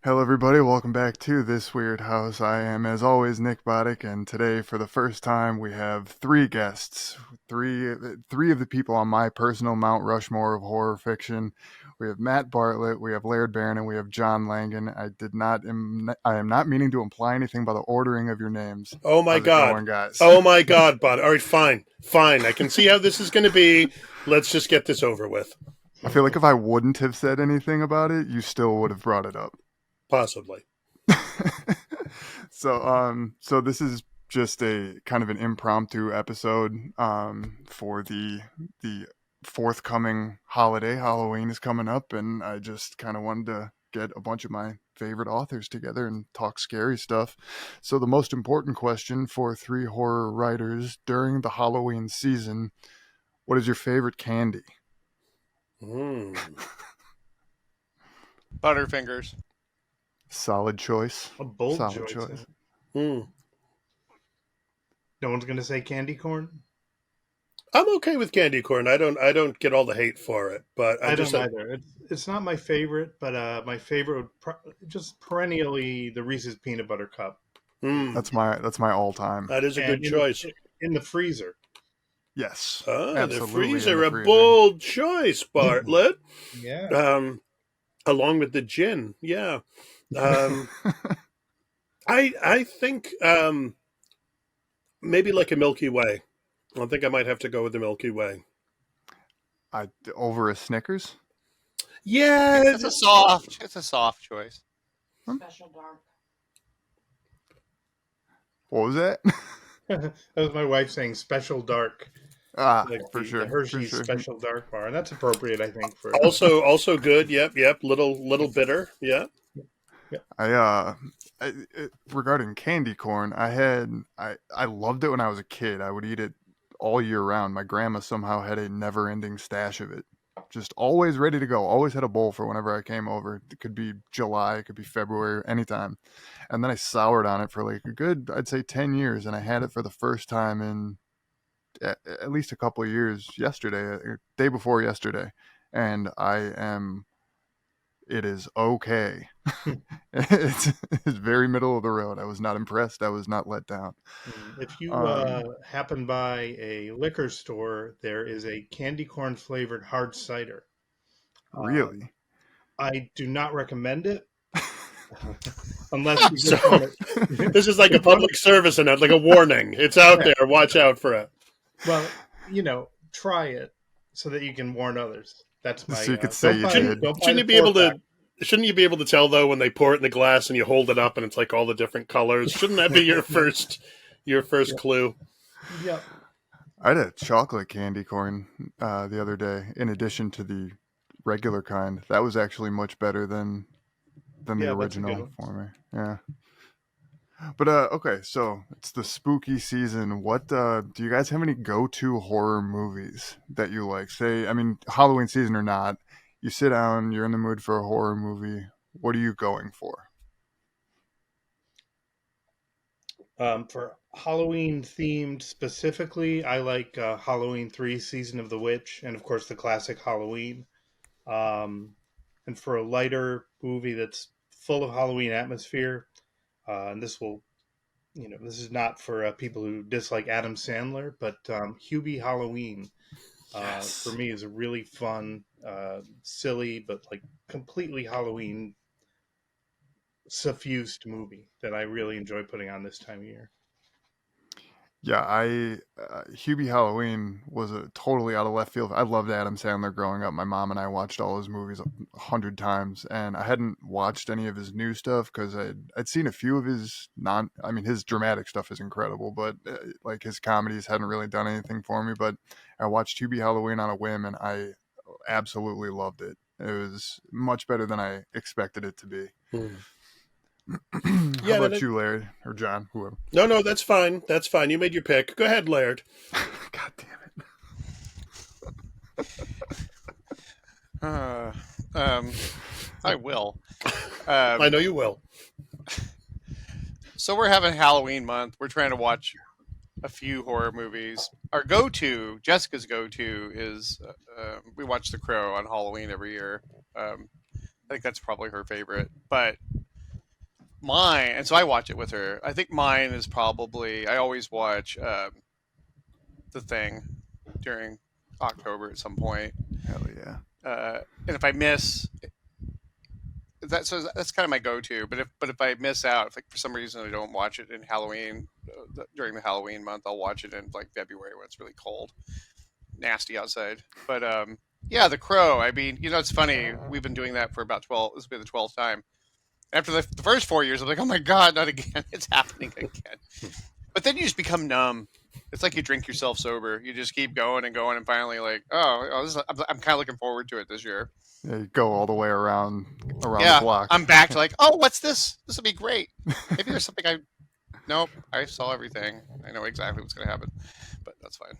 Hello, everybody. Welcome back to This Weird House. I am, as always, Nick Boddick, and today, for the first time, we have three guests. Three of the people on my personal Mount Rushmore of horror fiction. We have Matt Bartlett, we have Laird Barron, and we have John Langan. I am not meaning to imply anything by the ordering of your names. Oh my How's it God. going, guys? Oh my God, bud. All right, fine. Fine. I can see how this is going to be. Let's just get this over with. I feel like if I wouldn't have said anything about it, you still would have brought it up. Possibly. So this is just a kind of an impromptu episode for the forthcoming holiday. Halloween is coming up, and I just kind of wanted to get a bunch of my favorite authors together and talk scary stuff. So the most important question for three horror writers during the Halloween season: what is your favorite candy? Butterfingers. Solid choice. A bold Solid choice. choice. Mm. No one's going to say candy corn. I'm okay with candy corn. I don't get all the hate for it, but I don't either. It's not my favorite, but my favorite would just perennially the Reese's peanut butter cup. That's my all time. That is a good choice. In the freezer. Yes. The freezer, in the a freezer. bold choice, Bartlett. Yeah. Along with the gin, yeah. I think maybe like a Milky Way. I think I might have to go with the Milky Way. Over a Snickers? Yeah, It's a soft choice. Special dark. What was that? That was my wife saying special dark. For sure. The Hershey's for sure. special dark bar. And that's appropriate, I think. For also good. Yep. Little bitter. Yeah. Regarding candy corn, I loved it when I was a kid. I would eat it all year round. My grandma somehow had a never-ending stash of it. Just always ready to go. Always had a bowl for whenever I came over. It could be July, it could be February, anytime. And then I soured on it for like a good, I'd say 10 years. And I had it for the first time in at least a couple of years yesterday, day before yesterday. And it is okay. it's very middle of the road. I was not impressed. I was not let down. If you happen by a liquor store, there is a candy corn flavored hard cider. Really? I do not recommend it. Unless you just want it. This is like a public service and like a warning. It's out there. Watch out for it. Well, try it so that you can warn others. That's my. So you could say you did. Shouldn't you be able to tell though when they pour it in the glass and you hold it up and it's like all the different colors? Shouldn't that be your first clue? Yep. I had a chocolate candy corn the other day, in addition to the regular kind. That was actually much better than the original for me. Yeah. But okay, so it's the spooky season. What do you guys have any go-to horror movies that you like? Say, I mean, Halloween season or not, you sit down, you're in the mood for a horror movie. What are you going for? For Halloween themed specifically, I like Halloween 3 Season of the Witch, and of course the classic Halloween. And for a lighter movie that's full of Halloween atmosphere, and this is not for people who dislike Adam Sandler, but Hubie Halloween for me is a really fun, silly, but like completely Halloween suffused movie that I really enjoy putting on this time of year. Yeah, Hubie Halloween was a totally out of left field. I loved Adam Sandler growing up. My mom and I watched all his movies 100 times, and I hadn't watched any of his new stuff because I'd seen a few of his his dramatic stuff is incredible, but like his comedies hadn't really done anything for me. But I watched Hubie Halloween on a whim, and I absolutely loved it. It was much better than I expected it to be. How about you, Laird, or John, whoever? No, that's fine. That's fine. You made your pick. Go ahead, Laird. God damn it. I will. I know you will. So we're having Halloween month. We're trying to watch a few horror movies. Our Jessica's go-to is we watch The Crow on Halloween every year. I think that's probably her favorite. But mine, and so I watch it with her. I think mine is probably I always watch The Thing during October at some point. Hell yeah. And if I miss that, so that's kind of my go-to. But if I miss out, if like for some reason I don't watch it in Halloween during the Halloween month, I'll watch it in like February when it's really cold, nasty outside. But yeah, The Crow. I mean, it's funny. We've been doing that for about 12. This will be the 12th time. After the first 4 years, I'm like, oh my god, not again! It's happening again. But then you just become numb. It's like you drink yourself sober. You just keep going and going, and finally, like, I'm kind of looking forward to it this year. Yeah, you go all the way around the Yeah, block. I'm back to like, oh, what's this? This will be great. Maybe there's something Nope, I saw everything. I know exactly what's going to happen, but that's fine.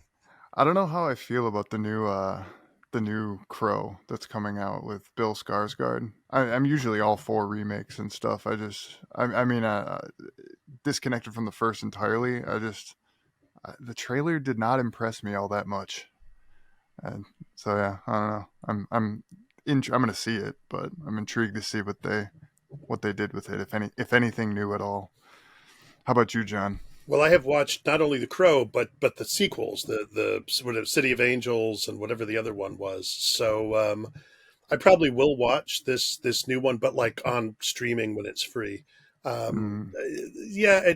I don't know how I feel about the new Crow that's coming out with Bill Skarsgård. I'm usually all for remakes and stuff. I mean, disconnected from the first entirely. The trailer did not impress me all that much, and so yeah, I don't know. I'm gonna see it, but I'm intrigued to see what they did with it, if anything new at all. How about you, John? Well, I have watched not only The Crow, but the sequels, the sort of City of Angels and whatever the other one was. So I probably will watch this new one, but like on streaming when it's free. Mm, Yeah,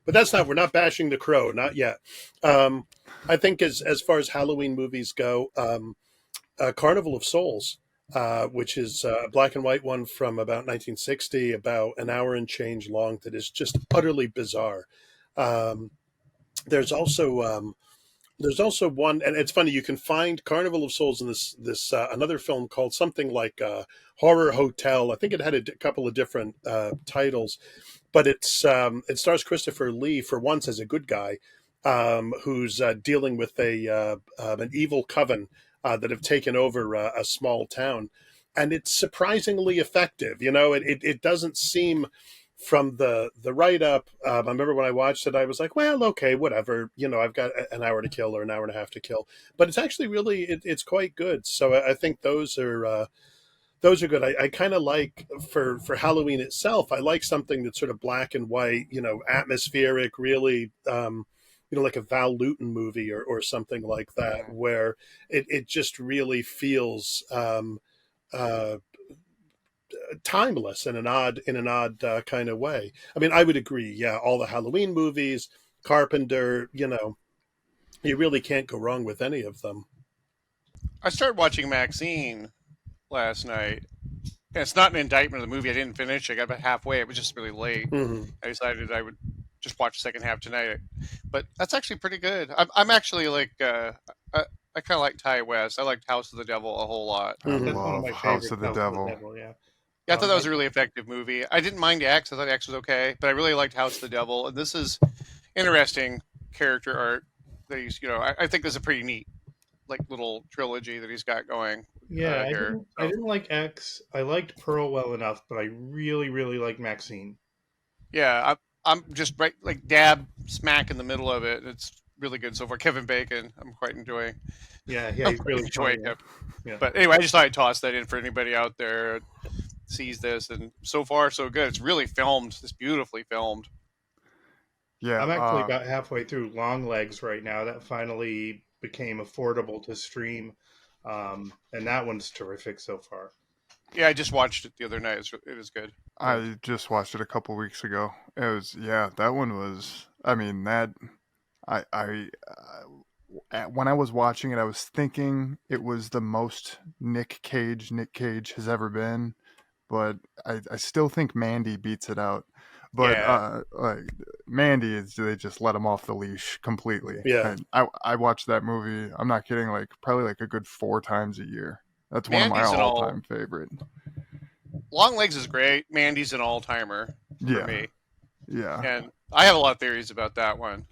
but we're not bashing The Crow, not yet. I think as far as Halloween movies go, Carnival of Souls, which is a black and white one from about 1960, about an hour and change long, that is just utterly bizarre. Um, there's also one, and it's funny. You can find Carnival of Souls in this another film called something like Horror Hotel. I think it had a couple of different titles, but it stars Christopher Lee for once as a good guy, who's dealing with an evil coven that have taken over a small town, and it's surprisingly effective. It doesn't seem from the write up. I remember when I watched it, I was like, well, okay, whatever. I've got an hour to kill or an hour and a half to kill, but it's actually really it's quite good. So I think those are. Those are good. I kind of like for Halloween itself. I like something that's sort of black and white, atmospheric, really, like a Val Lewton movie or something like that, where it just really feels uh, timeless in an odd kind of way. I mean, I would agree. Yeah, all the Halloween movies, Carpenter, you really can't go wrong with any of them. I started watching Maxine last night. And it's not an indictment of the movie. I didn't finish. I got about halfway. It was just really late. Hmm. I decided I would just watch the second half tonight. But that's actually pretty good. I'm actually like, I kind of like Ty West. I liked House of the Devil a whole lot. I Mhm. That's one of love my House favorites. of the House Devil. of the Devil, yeah. Yeah, I thought that was I- a really effective movie. I didn't mind X. I thought X was okay, but I really liked House of the Devil. And this is interesting character art that he's, I think this is a pretty neat, like, little trilogy that he's got going yeah, here. I didn't like X. I liked Pearl well enough, but I really, really like Maxine. Yeah, I'm just right, like, dab smack in the middle of it. It's really good so far. Kevin Bacon, I'm quite enjoying. Yeah, I'm he's quite really funny. enjoying him. Yeah. But anyway, I just thought I'd toss that in for anybody out there who sees this. And so far, so good. It's really filmed. It's beautifully filmed. Yeah, I'm actually about halfway through Long Legs right now. That finally became affordable to stream, and that one's terrific so far. Yeah, I just watched it the other night. It was good. I just watched it a couple weeks ago. That one was. I mean, when I was watching it, I was thinking it was the most Nick Cage has ever been, but I still think Mandy beats it out. But Yeah. like Mandy they just let him off the leash completely. Yeah. And I watched that movie. I'm not kidding. Like probably like a good 4 times a year. That's one of my Mandy's an all-time favorite. Long Legs is great. Mandy's an all timer for Yeah, me. yeah. And I have a lot of theories about that one.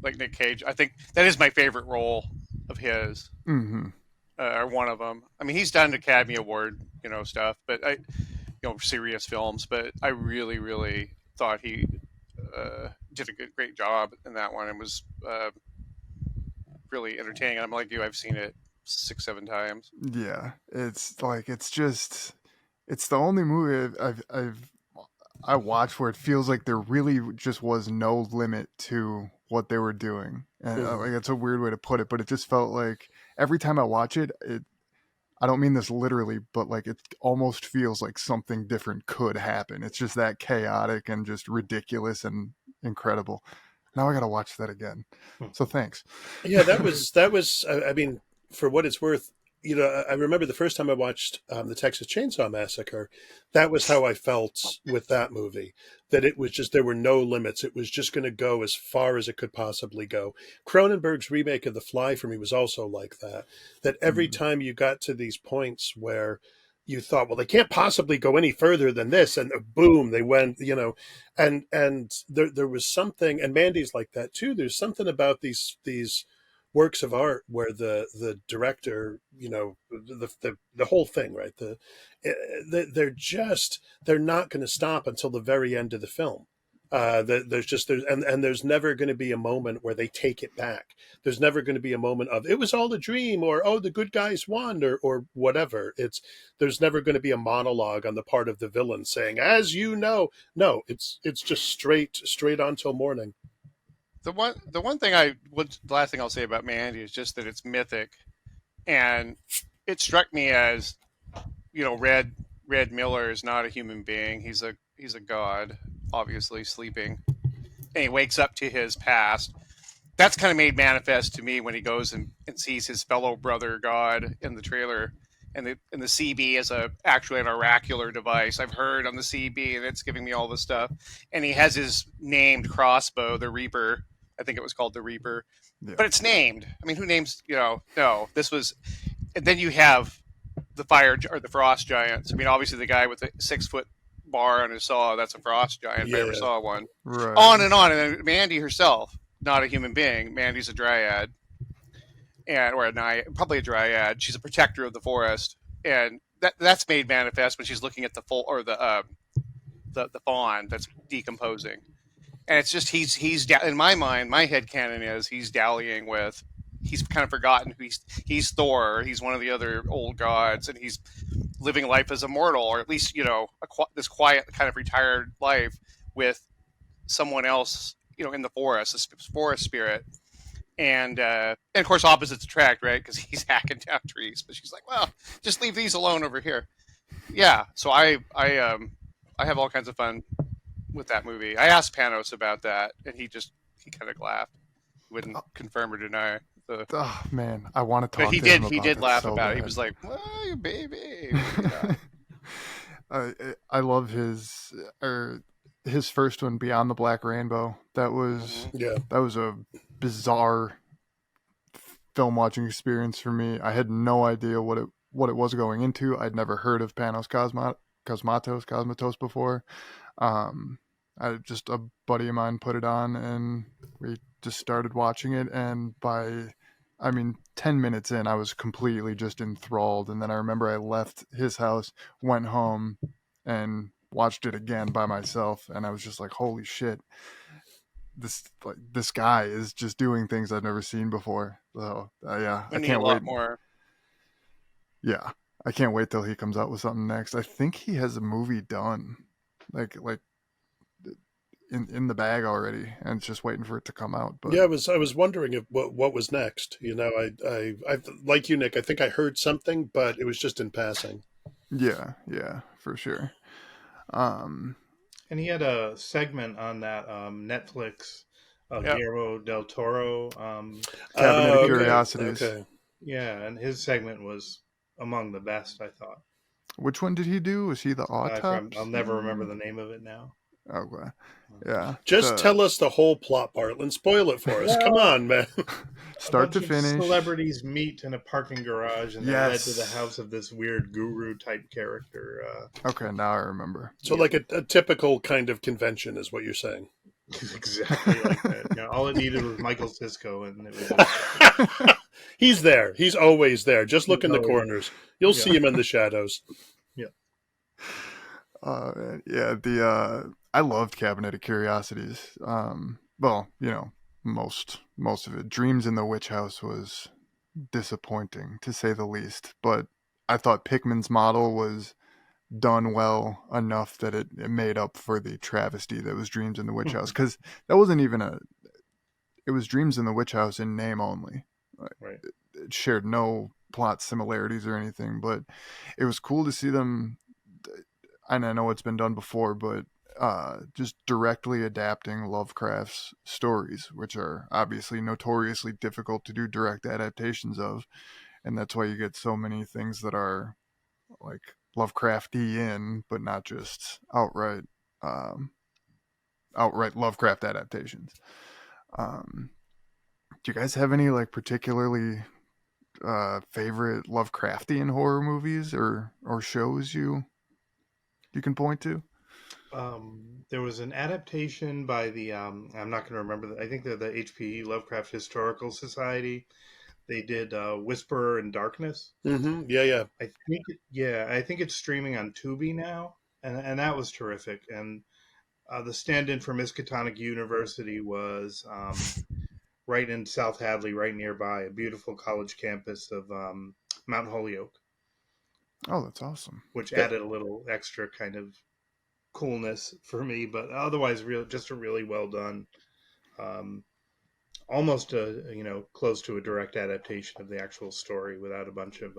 Like Nick Cage, I think that is my favorite role of his, Mm-hmm. or one of them. I mean, he's done Academy Award, stuff, but serious films. But I really, really thought he did a great job in that one, and was really entertaining. And I'm like you, I've seen it 6-7 times. Yeah, it's like it's the only movie I've I watched where it feels like there really just was no limit to what they were doing, and Mhm. like it's a weird way to put it, but it just felt like every time I watch it, I don't mean this literally, but like it almost feels like something different could happen. It's just that chaotic and just ridiculous and incredible. Now I gotta watch that again. Hmm. So thanks. Yeah, that was. I mean, for what it's worth, I remember the first time I watched the Texas Chainsaw Massacre. That was how I felt with that movie. That it was just there were no limits. It was just going to go as far as it could possibly go. Cronenberg's remake of The Fly for me was also like that. That every Mm, time you got to these points where you thought, well, they can't possibly go any further than this, and boom, they went. And there was something, and Mandy's like that too. There's something about these works of art where the director, the whole thing, right? They're not going to stop until the very end of the film. There's never going to be a moment where they take it back. There's never going to be a moment of it was all a dream, or oh, the good guys won, or whatever. There's never going to be a monologue on the part of the villain saying, as you know. No, it's just straight on till morning. The last thing I'll say about Mandy is just that it's mythic, and it struck me as Red Miller is not a human being. He's a god, obviously sleeping, and he wakes up to his past. That's kind of made manifest to me when he goes and sees his fellow brother god in the trailer. And the CB is actually an oracular device I've heard on the CB, and it's giving me all this stuff. And he has his named crossbow, the Reaper. I think it was called the Reaper, yeah. but it's named. I mean, who names? No, this was. And then you have the fire or the frost giants. I mean, obviously the guy with the 6 foot bar on his saw, that's a frost giant if I ever Yeah, saw one. Right. On and on. And then Mandy herself, not a human being. Mandy's a dryad, or probably a dryad. She's a protector of the forest, and that's made manifest when she's looking at the full or the fawn that's decomposing. And it's just he's in my mind, my head canon is he's dallying with. He's kind of forgotten who he's Thor. He's one of the other old gods, and he's living life as a mortal, or at least this quiet kind of retired life with someone else, in the forest, this forest spirit. And of course opposites attract, right? Because he's hacking down trees, but she's like, well, just leave these alone over here. Yeah, so I have all kinds of fun with that movie. I asked Panos about that, and he kind of laughed. He wouldn't confirm or deny the. Oh man, I want to But talk he to him did. He about did that laugh so about it. He bad. was like, "Oh, you baby." Yeah. I I love his first one, Beyond the Black Rainbow. Mm-hmm. yeah. That was a bizarre film watching experience for me. I had no idea what it was going into. I'd never heard of Cosmatos before. Um, just a buddy of mine put it on, and we just started watching it. And I mean, 10 minutes in, I was completely just enthralled. And then I remember I left his house, went home, and watched it again by myself, and I was just like, "Holy shit! This guy is just doing things I've never seen before." So yeah, I We need a can't wait. lot more. Yeah, I can't wait till he comes out with something next. I think he has a movie done, like in the bag already, and it's just waiting for it to come out. But Yeah, I was wondering if what was next. I like you, Nick. I think I heard something, but it was just in passing. yeah, for sure. Um, And he had a segment on that Netflix Yep. Guillermo del Toro. Cabinet of Oh, okay, Curiosities. okay. Yeah, and his segment was among the best, I thought. Which one did he do? Was he the I'll never remember autopsy? the name of it now. Okay, yeah. Just The tell us the whole plot, Bartlett. Spoil it for us. Come Well, on, man. a start bunch to of finish. celebrities meet in a parking garage, and they're led to the Yes. house of this weird guru type character. Okay, now I remember. So, Yeah, like a typical kind of convention is what you're saying. exactly like that. All it needed was Michael Sisko, and it was okay. He's there. He's always there. Just look He's in the always corners. You'll yeah, see him in the shadows. yeah. Yeah, the I loved Cabinet of Curiosities. Well, most of it. Dreams in the Witch House was disappointing to say the least, but I thought Pickman's model was done well enough that it made up for the travesty that was Dreams in the Witch House. Because that wasn't even a, it was Dreams in the Witch House in name only. Like, Right. it shared no plot similarities or anything, but it was cool to see them. And I know it's been done before, but just directly adapting Lovecraft's stories, which are obviously notoriously difficult to do direct adaptations of, and that's why you get so many things that are like Lovecraftian, but not just um, outright Lovecraft adaptations. Um, do you guys have any like particularly favorite Lovecraftian horror movies or shows you can point to? There was an adaptation by the I'm not going to remember. I think they're the HP Lovecraft Historical Society. They did Whisperer in Darkness. Mm-hmm. Yeah, yeah. I think it's streaming on Tubi now, and that was terrific. And the stand-in for Miskatonic University was right in South Hadley, right nearby, a beautiful college campus of Mount Holyoke, Oh, that's awesome. which That, added a little extra kind of coolness for me. But otherwise, just a really well done, um, almost close to a direct adaptation of the actual story without a bunch of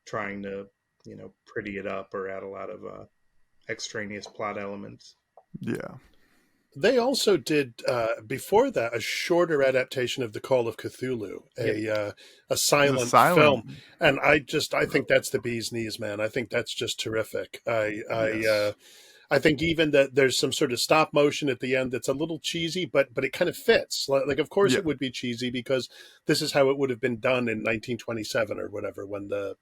trying to pretty it up or add a lot of extraneous plot elements. Yeah. they also did before that a shorter adaptation of the Call of Cthulhu, Yep. a Is it silent silent? film, and I think that's the bee's knees, man. I think that's just terrific. Yes. I think even that there's some sort of stop motion at the end that's a little cheesy, but it kind of fits. Like, of course Yeah. it would be cheesy because this is how it would have been done in 1927 or whatever when the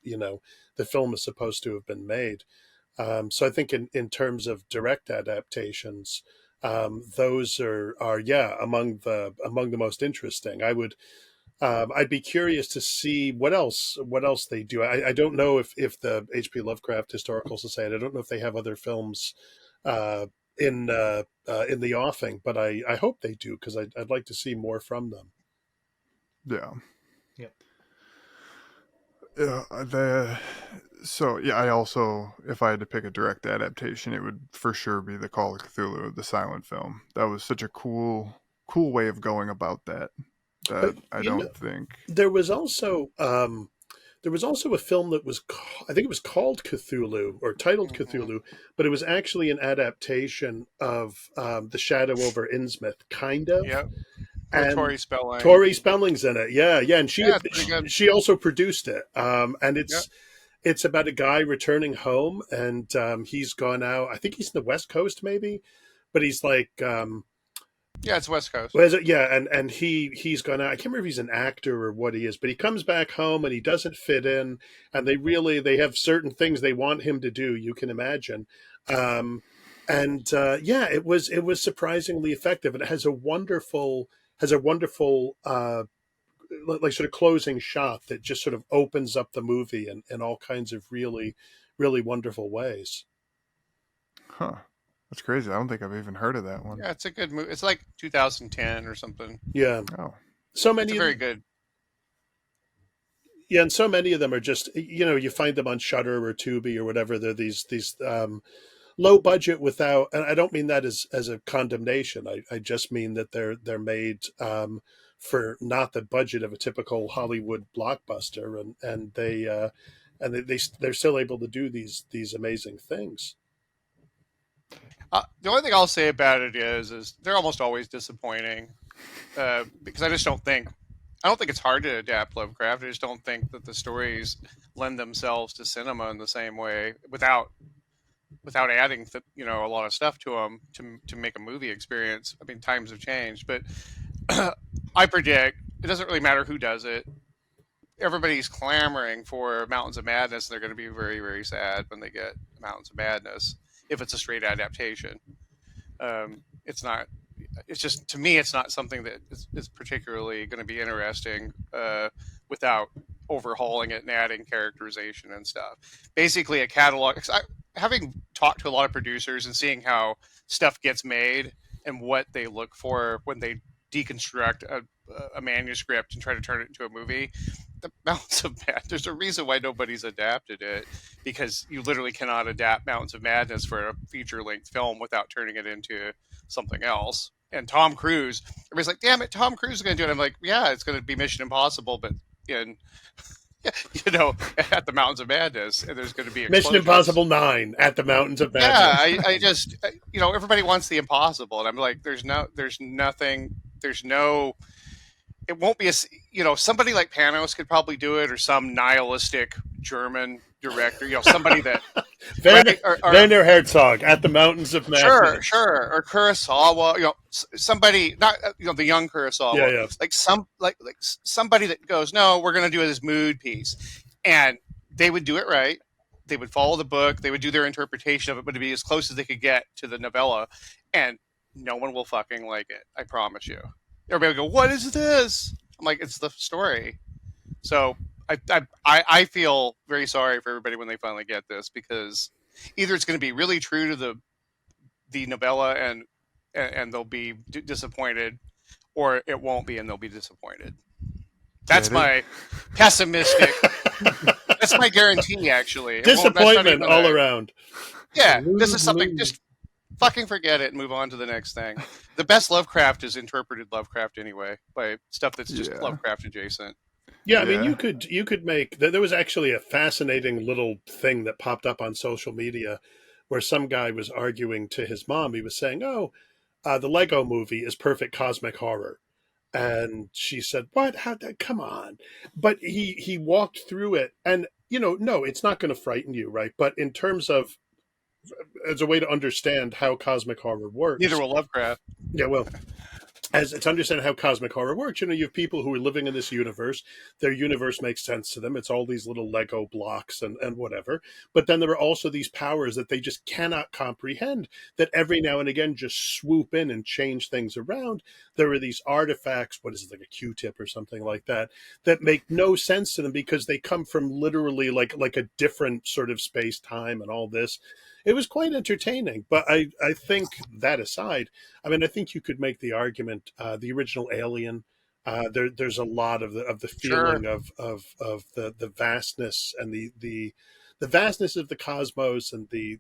film is supposed to have been made. So I think in terms of direct adaptations, those are yeah among the most interesting. I'd be curious to see what else they do. I don't know if the H.P. Lovecraft Historical Society. I don't know if they have other films uh, in the offing, but I hope they do because I'd like to see more from them. Yeah. Yep. Yeah. So yeah, I also, if I had to pick a direct adaptation, it would for sure be the Call of Cthulhu, the silent film. That was such a cool way of going about that. But That I don't think. there was also a film that I think it was called Cthulhu or titled Mm-hmm. Cthulhu, but it was actually an adaptation of The Shadow over Innsmouth, kind of. Yep. With And Tori Spelling. Tori Spelling's in it, yeah, yeah, and Yeah, it's pretty good. she also produced it. And Yep. it's about a guy returning home, and he's gone out. I think he's in the West Coast, maybe, but he's like Yeah, it's West Coast. well, is it, yeah, and he's gone out. I can't remember if he's an actor or what he is, but he comes back home and he doesn't fit in. And they have certain things they want him to do. You can imagine, um, and yeah, it was surprisingly effective. And it has a wonderful like sort of closing shot that just sort of opens up the movie in all kinds of really really wonderful ways. Huh. That's crazy. I don't think I've even heard of that one. Yeah, it's a good movie. It's like 2010 or something. Yeah, Oh. so It's a many. very good. Yeah, and so many of them are just you find them on Shutter or Tubi or whatever. They're these low budget without, and I don't mean that as a condemnation. I just mean that they're made for not the budget of a typical Hollywood blockbuster, and they're still able to do these amazing things. The only thing I'll say about it is they're almost always disappointing because I don't think it's hard to adapt Lovecraft. I just don't think that the stories lend themselves to cinema in the same way without adding a lot of stuff to them to make a movie experience. I mean, times have changed, but I predict it doesn't really matter who does it. Everybody's clamoring for Mountains of Madness. And they're going to be very, very sad when they get Mountains of Madness if it's a straight adaptation. It's not. It's just to me, it's not something that is particularly going to be interesting without overhauling it and adding characterization and stuff. Basically, a catalog. Having talked to a lot of producers and seeing how stuff gets made and what they look for when they deconstruct a manuscript and try to turn it into a movie, the Mountains of Madness. There's a reason why nobody's adapted it, because you literally cannot adapt Mountains of Madness for a feature-length film without turning it into something else. And Tom Cruise, everybody's like, "Damn it, Tom Cruise is going to do it." I'm like, "Yeah, it's going to be Mission Impossible, but in at the Mountains of Madness, and there's going to be Mission explosions." Impossible 9 at the Mountains of Yeah, Madness. I just, everybody wants the impossible, and I'm like, there's nothing, there's no, it won't be somebody like Panos could probably do it, or some nihilistic German director, somebody that, Werner, right, or Werner Herzog at the Mountains of Madness. sure, or Kurosawa, somebody, not the young Kurosawa, Yeah. like somebody that goes, no, we're going to do this mood piece, and they would do it right. They would follow the book. They would do their interpretation of it, but it'd be as close as they could get to the novella, and no one will fucking like it. I promise you. Everybody will go, "What is this?" I'm like, "It's the story." So I feel very sorry for everybody when they finally get this, because either it's going to be really true to the novella and they'll be disappointed, or it won't be and they'll be disappointed. That's my pessimistic. That's my guarantee, actually. Disappointment all around. Yeah, this is something. Just fucking forget it and move on to the next thing. The best Lovecraft is interpreted Lovecraft anyway, by stuff that's just Lovecraft adjacent. Yeah, I mean, you could make. There was actually a fascinating little thing that popped up on social media, where some guy was arguing to his mom. He was saying, "Oh, the Lego Movie is perfect cosmic horror." And she said, "What? How? Come on!" But he walked through it, and no, it's not going to frighten you, right? But in terms of as a way to understand how cosmic horror works, neither will Lovecraft. Yeah, well, as to understand how cosmic horror works, you have people who are living in this universe. Their universe makes sense to them. It's all these little Lego blocks and whatever. But then there are also these powers that they just cannot comprehend, that every now and again just swoop in and change things around. There are these artifacts, what is it, like a Q-tip or something like that make no sense to them, because they come from literally like a different sort of space-time and all this. It was quite entertaining, but I think that aside, I mean, I think you could make the argument, the original Alien. There's a lot of the feeling of the vastness and the vastness of the cosmos and the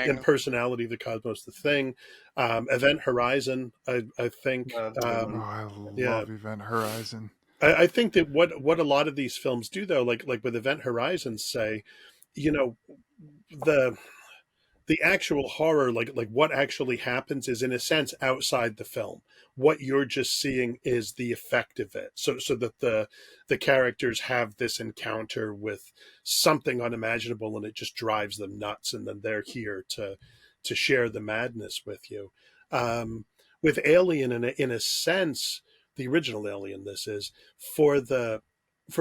impersonality of the cosmos. The Thing, Event Horizon. I think. I love Event Horizon. I think that what a lot of these films do, though, like with Event Horizon, say, the actual horror, like what actually happens, is in a sense outside the film. What you're just seeing is the effect of it. So that the characters have this encounter with something unimaginable, and it just drives them nuts, and then they're here to share the madness with you. With Alien, in a sense, the original Alien, this is for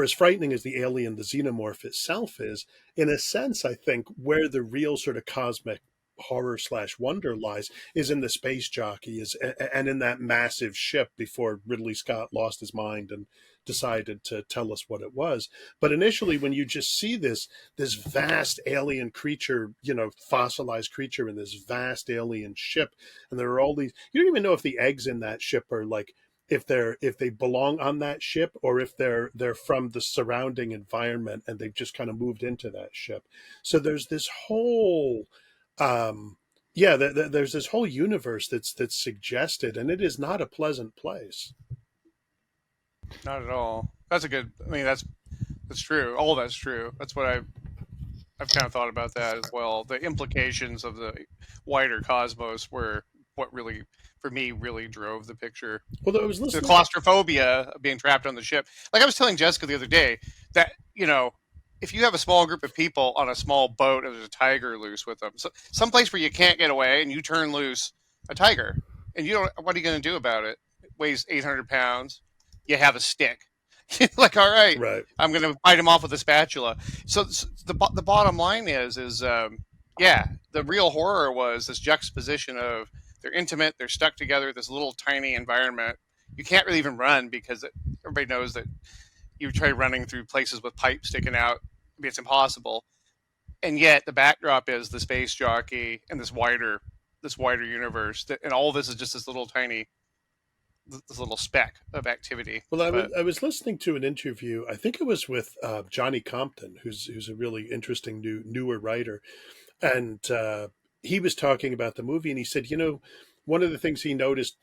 as frightening as the alien, the xenomorph itself is, in a sense, I think where the real sort of cosmic horror / wonder lies is in the space jockey, and in that massive ship before Ridley Scott lost his mind and decided to tell us what it was. But initially, when you just see this vast alien creature, fossilized creature in this vast alien ship, and there are all these, you don't even know if the eggs in that ship are like, if they belong on that ship, or if they're from the surrounding environment and they've just kind of moved into that ship. So there's this whole there's this whole universe that's suggested, and it is not a pleasant place. Not at all. That's a good. I mean, that's true. All that's true. That's what I've kind of thought about that as well. The implications of the wider cosmos were what really, for me, really drove the picture. Well, I was listening. The claustrophobia of being trapped on the ship. Like I was telling Jessica the other day that, if you have a small group of people on a small boat and there's a tiger loose with them, so someplace where you can't get away, and you turn loose a tiger, and what are you going to do about it? It weighs 800 pounds. You have a stick. Like, all right, I'm going to bite him off with a spatula. So the bottom line is the real horror was this juxtaposition of, they're intimate, they're stuck together, this little tiny environment. You can't really even run, because everybody knows that you try running through places with pipes sticking out, it's impossible. And yet the backdrop is the space jockey and this wider universe, and all of this is just this little tiny this little speck of activity. Well, But I was listening to an interview. I think it was with Johnny Compton, who's a really interesting newer writer, and he was talking about the movie, and he said, one of the things he noticed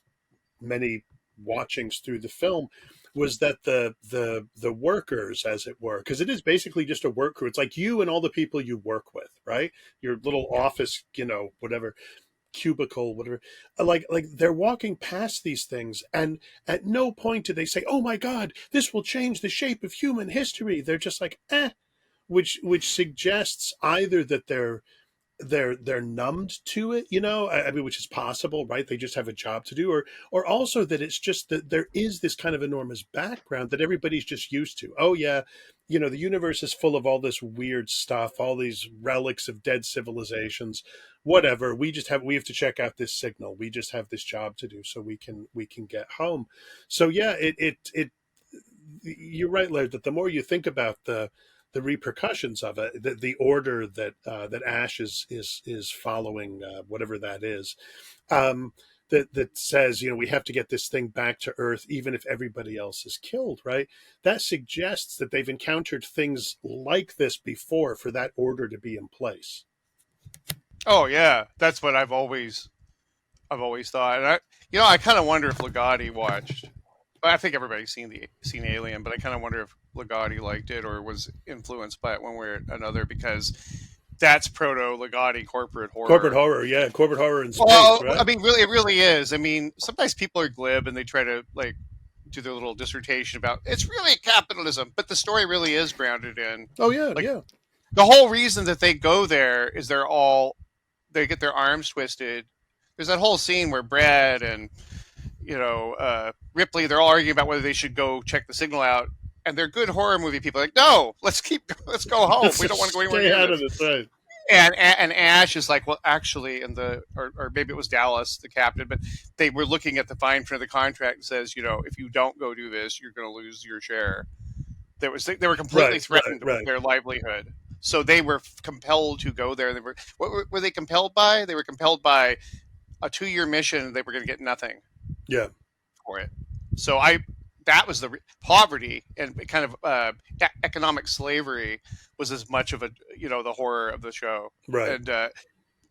many watchings through the film was that the workers, as it were, because it is basically just a work crew. It's like you and all the people you work with, right? Your little office, whatever cubicle, whatever. Like they're walking past these things, and at no point do they say, "Oh my God, this will change the shape of human history." They're just like, eh, which suggests either that they're numbed to it, I mean, which is possible, right? They just have a job to do, or also that it's just that there is this kind of enormous background that everybody's just used to. Oh yeah, the universe is full of all this weird stuff, all these relics of dead civilizations, whatever. We have to check out this signal. We just have this job to do so we can get home. So yeah, it you're right, Laird, that the more you think about the repercussions of it, the order that Ash is following, whatever that is, that says, we have to get this thing back to Earth, even if everybody else is killed, right? That suggests that they've encountered things like this before for that order to be in place. oh yeah, that's what I've always thought. And I kind of wonder if Ligotti watched. I think everybody's seen Alien, but I kind of wonder if Ligotti liked it or was influenced by it one way or another, because that's proto Ligotti corporate Corporate horror. horror, yeah, corporate horror in space, Well, I right? mean, really, it really is. I mean, sometimes people are glib and they try to like do their little dissertation about it's really capitalism, but the story really is grounded in Oh yeah, like yeah, the whole reason that they go there is they get their arms twisted. There's that whole scene where Brad and Ripley, they're all arguing about whether they should go check the signal out, and they're good horror movie people. Like, no, let's go home. We don't want to go anywhere stay near out of this. this, right? And Ash is like, well, actually, or maybe it was Dallas, the captain, but they were looking at the fine print of the contract and says, if you don't go do this, you're going to lose your share. They were completely Right, right, threatened with right. their livelihood. So they were compelled to go there. What were they compelled by? They were compelled by a 2-year mission. They were going to get nothing Yeah, for it. So that was the poverty and kind of economic slavery was as much of the horror of the show, right. and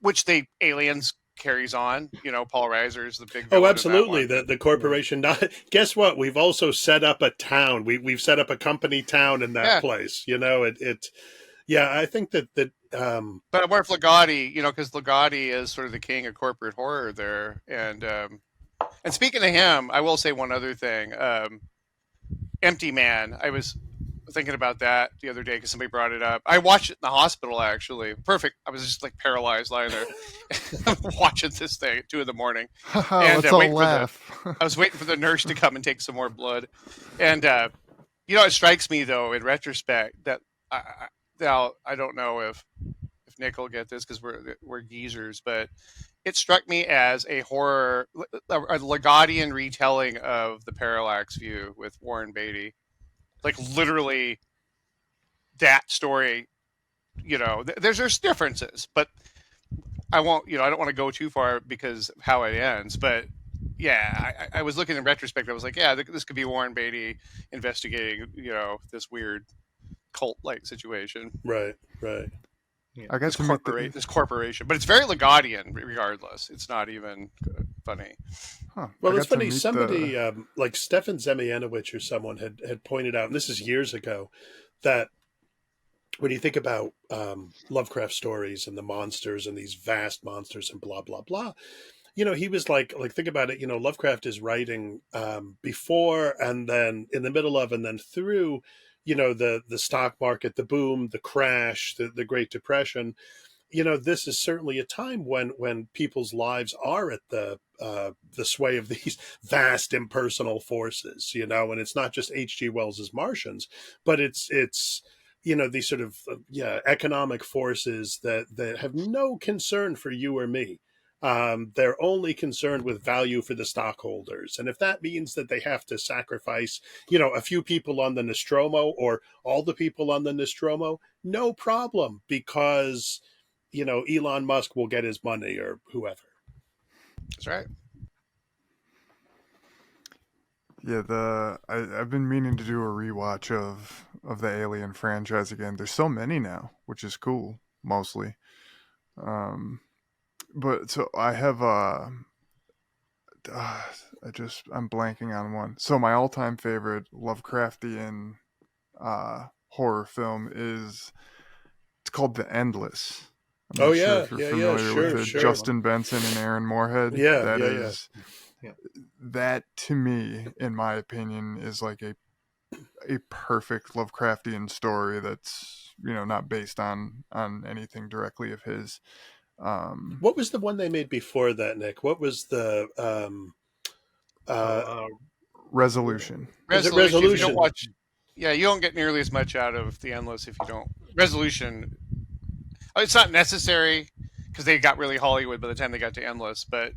which Aliens carries on. Paul Reiser is the big Oh, villain in that absolutely. one. The corporation. Not, guess what? We've also set up a town. We've set up a company town in that Yeah, place. It. Yeah, I think that. but I wonder if Ligotti, because Ligotti is sort of the king of corporate horror there, and speaking of him, I will say one other thing. Empty Man. I was thinking about that the other day because somebody brought it up. I watched it in the hospital, actually. Perfect. I was just like paralyzed lying there watching this thing at 2 a.m. Haha, and let's all waiting for laugh. I was waiting for the nurse to come and take some more blood. And it strikes me though in retrospect that now I don't know if Nick will get this because we're geezers, but it struck me as a Ligottian retelling of the Parallax View with Warren Beatty. Like literally that story, there's differences, but I won't, I don't want to go too far because of how it ends. But yeah, I was looking in retrospect. I was like, yeah, this could be Warren Beatty investigating, this weird cult-like situation. Right, right. Yeah. I got to meet the. This corporation, but it's very Ligottian regardless. It's not even funny. Huh, I Well, it's got to funny. meet the. Somebody like Stefan Zemianowicz or someone had pointed out, and this is years ago, that when you think about Lovecraft stories and the monsters and these vast monsters and blah blah blah, he was like think about it. Lovecraft is writing before and then in the middle of and then through, the stock market, the boom, the crash, the Great Depression. This is certainly a time when people's lives are at the sway of these vast impersonal forces, and it's not just H.G. Wells's Martians, but it's these sort of economic forces that have no concern for you or me. They're only concerned with value for the stockholders, and if that means that they have to sacrifice, a few people on the Nostromo or all the people on the Nostromo, no problem, because Elon Musk will get his money or whoever. That's right. Yeah, I've been meaning to do a rewatch of the Alien franchise again. There's so many now, which is cool, mostly. Um, but so I have uh, I'm blanking on one. So my all-time favorite Lovecraftian horror film is it's called The Endless. I'm Oh not sure yeah, if you're yeah, yeah. familiar with Sure, it. sure. Excellent. Justin Benson and Aaron Moorhead. Yeah, That yeah, yeah. is Yeah. that to me, in my opinion, is like a perfect Lovecraftian story that's not based on anything directly of his. Um, What was the one they made before that, Nick? What was the Oh, uh Resolution. was it Resolution. If you don't Resolution? watch, yeah, you don't get nearly as much out of the Endless if you don't. Resolution. It's not necessary because they got really Hollywood by the time they got to Endless, but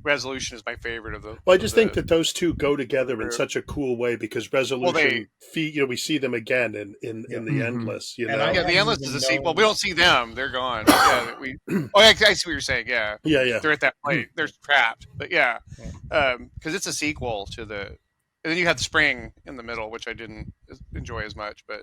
Resolution is my favorite of the Well, I of just think the that those two go of the together in group. such a cool way because Well, they Resolution, we see them again yeah. in the Mm-hmm. Endless. You And I know. yeah, the hadn't Endless is even a sequel. We known. don't see them; they're gone. But yeah, we. Oh, yeah, I see what you're saying. Yeah, Yeah, yeah. they're at that place. They're trapped. But yeah, Yeah. because it's a sequel to the. And then you had the Spring in the middle, which I didn't enjoy as much, I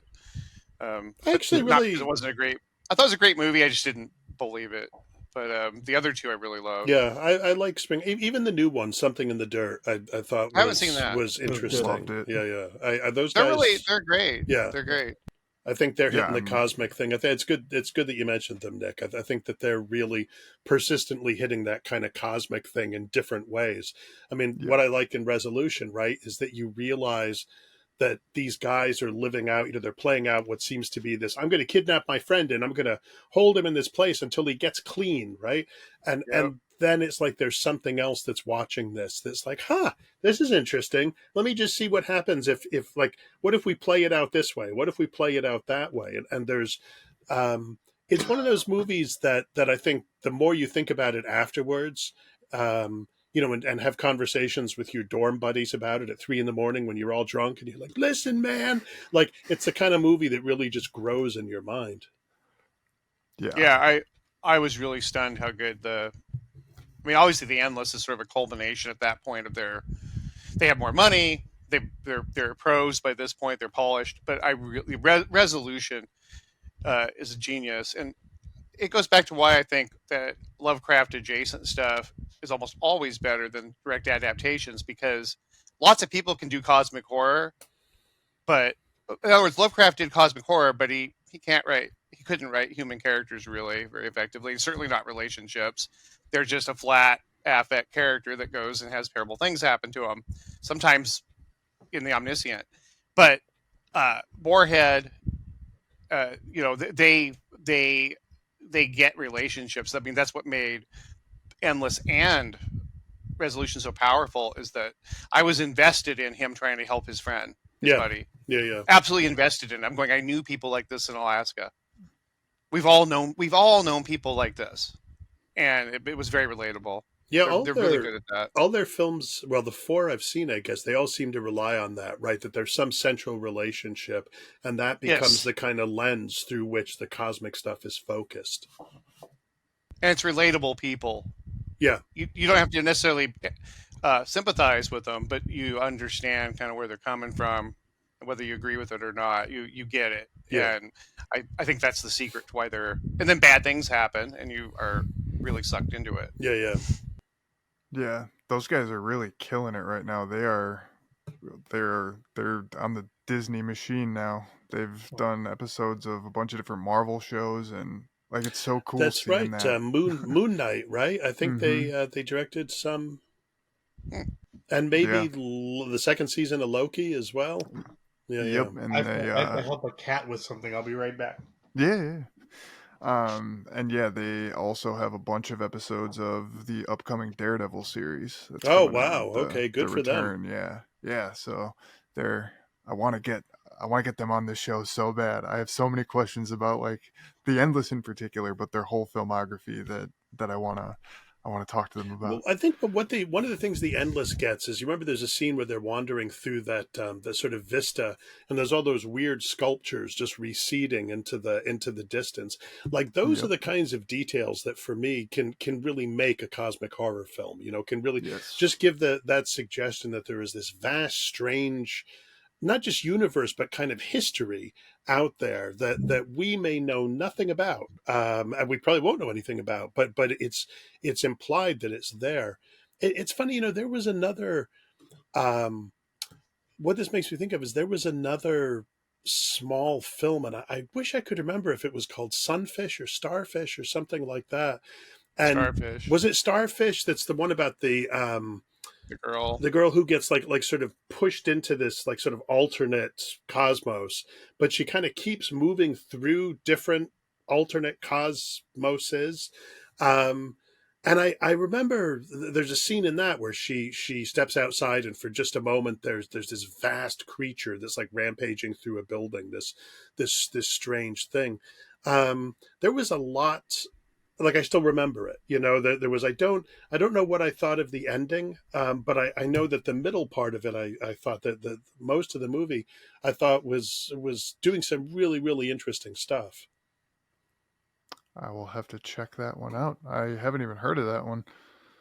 but actually not because it really, wasn't a great. I thought it was a great movie. I just didn't believe it. But the other two I really loved. yeah, I like Spring. Even the new one, Something in the Dirt, I thought I haven't seen that. was It was good. Loved interesting. it. Yeah, yeah. Those They're really guys. they're great. Yeah, They're Yeah. great. I think they're Yeah, hitting the cosmic thing. I think it's good. It's good that you mentioned them, Nick. I think that they're really persistently hitting that kind of cosmic thing in different ways. I mean, yeah, what I like in Resolution, right, is that you realize that these guys are living out, they're playing out what seems to be this, I'm going to kidnap my friend and I'm going to hold him in this place until he gets clean, right? Yep. And then it's like there's something else that's watching this that's like, this is interesting. Let me just see what happens if like, what if we play it out this way? What if we play it out that way? And there's, it's one of those movies that I think the more you think about it afterwards, and have conversations with your dorm buddies about it at 3 in the morning when you're all drunk and you're like, listen, man, like it's the kind of movie that really just grows in your mind. yeah, Yeah, I was really stunned how good the. I mean, obviously the Endless is sort of a culmination at that point of their. They have more money. They're pros by this point. They're polished. But I really Resolution is a genius, and it goes back to why I think that Lovecraft adjacent stuff is almost always better than direct adaptations because lots of people can do cosmic horror, but in other words, Lovecraft did cosmic horror, but he can't write. He couldn't write human characters really very effectively, and certainly not relationships. They're just a flat affect character that goes and has terrible things happen to him. Sometimes in the omniscient, but Moorhead, they they get relationships. I mean, that's what made Endless and Resolution so powerful is that I was invested in him trying to help his friend, his Yeah, buddy. yeah, yeah, Absolutely invested in it. I'm going, I knew people like this in Alaska. We've all known people like this. And it was very relatable. yeah. They're really good at that. All their films, well, the four I've seen, I guess they all seem to rely on that, right? That there's some central relationship, and that becomes Yes. the kind of lens through which the cosmic stuff is focused. And it's relatable people. Yeah, You don't have to necessarily sympathize with them, but you understand kind of where they're coming from, whether you agree with it or not. You get it, yeah, and I think that's the secret to why they're. And then bad things happen, and you are really sucked into it. yeah, yeah. yeah. Those guys are really killing it right now. They're on the Disney machine now. They've done episodes of a bunch of different Marvel shows, and like it's so cool That's seeing right. that. Moon Knight, right? I think Mm-hmm. they directed some, Hmm. and Yeah. maybe the second season of Loki as well. Yeah, yeah. Yep. And I have to help a cat with something. I'll be right back. yeah, yeah. And yeah, they also have a bunch of episodes of the upcoming Daredevil series that's Oh coming out wow. with Okay, the good for them. return. Yeah, yeah. So they're I want to get I want to get them on this show so bad. I have so many questions about like the Endless in particular, but their whole filmography that I I want to talk to them Well, about. I think, but one of the things the Endless gets is, you remember there's a scene where they're wandering through that sort of vista, and there's all those weird sculptures just receding into the distance. Like, those are Yep. the kinds of details that for me can really make a cosmic horror film. Can really Yes. just give that suggestion that there is this vast, strange, not just universe but kind of history out there that we may know nothing about, and we probably won't know anything about, but it's implied that it's there. It's funny, there was another, um, what this makes me think of is there was another small film, and I wish I could remember if it was called Sunfish or Starfish or something like that. And Starfish, was it Starfish? That's the one about the girl. the girl who gets like sort of pushed into this like sort of alternate cosmos, but she kind of keeps moving through different alternate cosmoses. Um, and I remember there's a scene in that where she steps outside, and for just a moment there's this vast creature that's like rampaging through a building. This strange thing. There was a lot, like, I still remember it. There was, I don't know what I thought of the ending, but I know that the middle part of it, I thought that the most of the movie I thought was doing some really, really interesting stuff. I will have to check that one out. I haven't even heard of that one.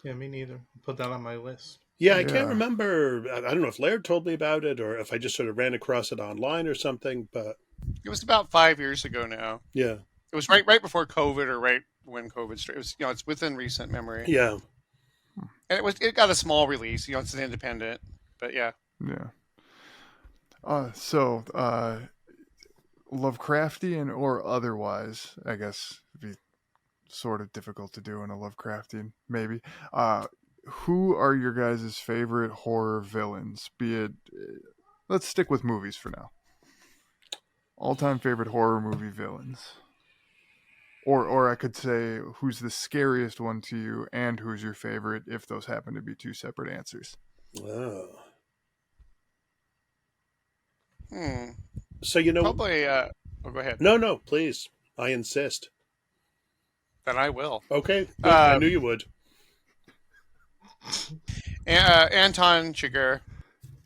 Yeah, me neither. Put that on my list. Yeah, I can't Yeah. remember. I don't know if Laird told me about it or if I just sort of ran across it online or something. But It was about 5 years ago now. yeah, It was right before COVID, or right when COVID started. It was, it's within recent memory, yeah. and it got a small release. It's an independent, but yeah. Yeah. So, Lovecraftian or otherwise, I guess it'd be sort of difficult to do in a Lovecraftian, maybe. Who are your guys' favorite horror villains? Be it, let's stick with movies for now. All-time favorite horror movie villains, or I could say, who's the scariest one to you, and who's your favorite, if those happen to be two separate answers. Oh. Hmm. So Probably. Oh, go ahead. no, please, I insist. Then I will. Okay, good. I knew Um, you would. Anton Chigurh.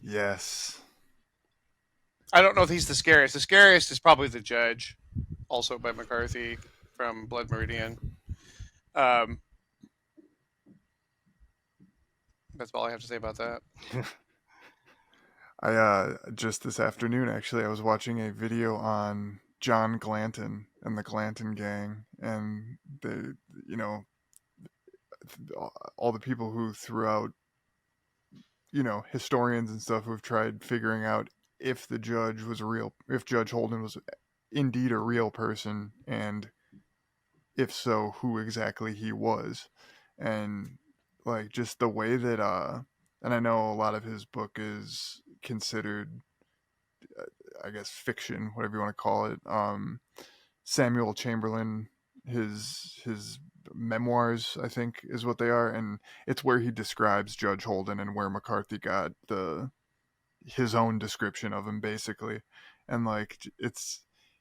Yes. I don't know if he's the scariest. The scariest is probably the judge, also by McCarthy from Blood Meridian. Um, that's all I have to say about that. I just this afternoon, actually, I was watching a video on John Glanton and the Glanton gang, and you know all the people who throughout, historians and stuff, who have tried figuring out if the judge was real, if Judge Holden was indeed a real person, and if so, who exactly he was. And like, just the way that and I know a lot of his book is considered, I guess, fiction, whatever you want to call it. Samuel Chamberlain, his memoirs, I think, is what they are, and it's where he describes Judge Holden and where McCarthy got his own description of him, basically. And like,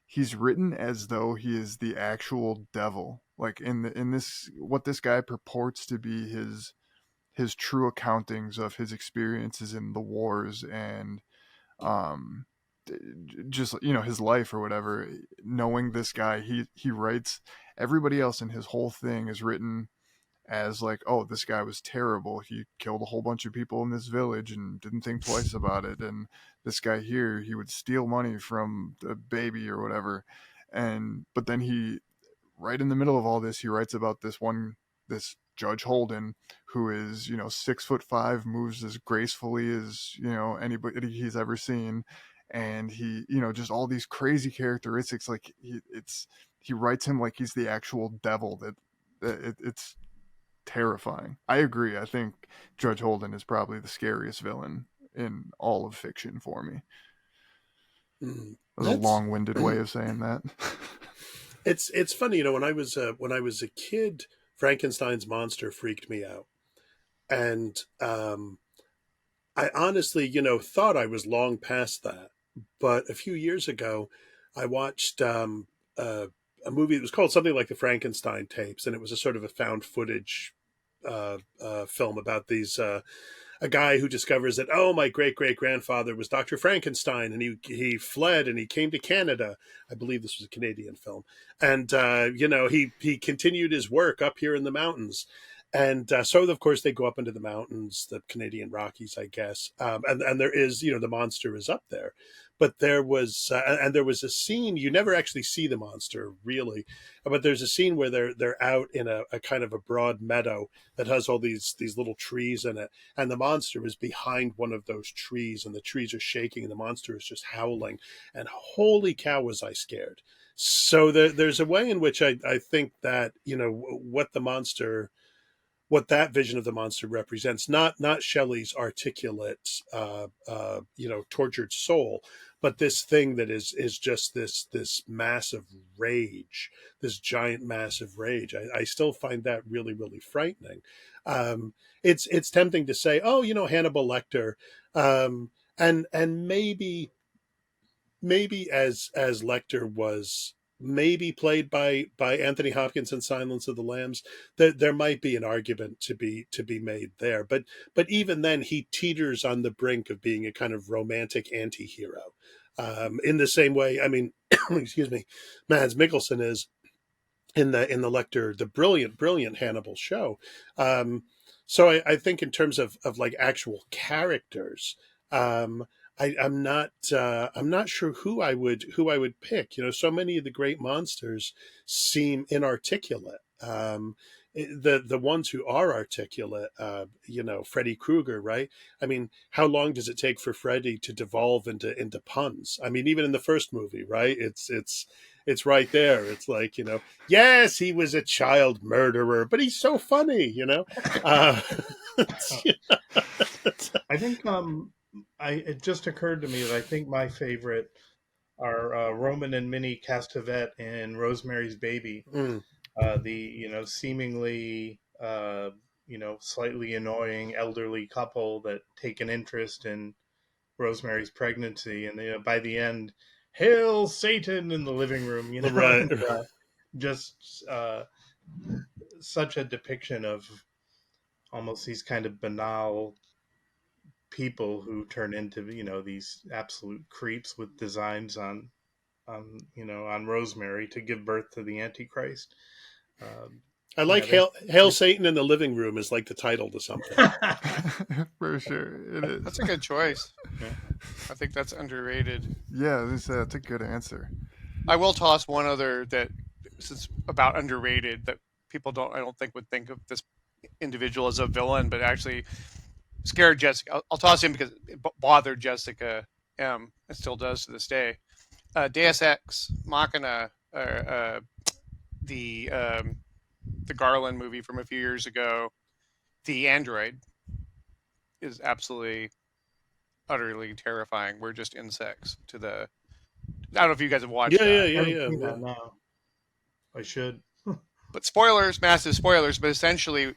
he's written as though he is the actual devil, like in this, what this guy purports to be his true accountings of his experiences in the wars, and um just, his life or whatever. Knowing this guy, he writes, everybody else in his whole thing is written as like, oh, this guy was terrible, he killed a whole bunch of people in this village and didn't think twice about it, and this guy here, he would steal money from the baby or whatever. And but then he, right in the middle of all this, he writes about this Judge Holden, who is, 6'5", moves as gracefully as, anybody he's ever seen, and he, just all these crazy characteristics. Like, he writes him like he's the actual devil. It's terrifying. I agree. I think Judge Holden is probably the scariest villain in all of fiction for me. Mm. That was a That's long-winded way of saying that. it's funny, when I was a kid, Frankenstein's monster freaked me out, and I honestly, thought I was long past that. But a few years ago, I watched a movie that was called something like the Frankenstein tapes, and it was a sort of a found footage film about these a guy who discovers that, oh, my great great grandfather was Dr. Frankenstein, and he fled and he came to Canada. I believe this was a Canadian film, and he continued his work up here in the mountains. And so, of course, they go up into the mountains, the Canadian Rockies, I guess. And there is, the monster is up there. But there was, and there was a scene. You never actually see the monster really, but there's a scene where they're out in a kind of a broad meadow that has all these little trees in it, and the monster is behind one of those trees, and the trees are shaking, and the monster is just howling. And holy cow, was I scared! So there's a way in which I think that what that vision of the monster represents, not Shelley's articulate, tortured soul, but this thing that is just this massive rage, this giant massive rage. I still find that really really frightening. It's tempting to say, oh, Hannibal Lecter, and maybe as Lecter was maybe played by Anthony Hopkins in Silence of the Lambs, there might be an argument to be made there. But even then, he teeters on the brink of being a kind of romantic anti-hero. In the same way, I mean, excuse me, Mads Mikkelsen is in the Lecter, the brilliant Hannibal show. So I think in terms of like actual characters, um, I'm not sure who I would pick. So many of the great monsters seem inarticulate. The ones who are articulate, Freddy Krueger, right? I mean, how long does it take for Freddy to devolve into puns? I mean, even in the first movie, right? It's right there. It's like, yes, he was a child murderer, but he's so funny. Uh, I think it just occurred to me that I think my favorite are Roman and Minnie Castevet in Rosemary's Baby. mm, The seemingly slightly annoying elderly couple that take an interest in Rosemary's pregnancy, and by the end, hail Satan in the living room. right. And, just such a depiction of almost these kind of banal people who turn into these absolute creeps with designs on Rosemary to give birth to the Antichrist. I Yeah, like Hail Satan in the living room is like the title to something. For sure, it is. That's a good choice. Yeah. I think that's underrated. Yeah, that's a good answer. I will toss one other that is about underrated that I don't think would think of this individual as a villain, but actually scared Jessica. I'll toss him because it bothered Jessica M. It still does to this day. Deus Ex Machina, the Garland movie from a few years ago. The android is absolutely, utterly terrifying. We're just insects to the. I don't know if you guys have watched Yeah, that. yeah. No, I should. But spoilers, massive spoilers. But essentially,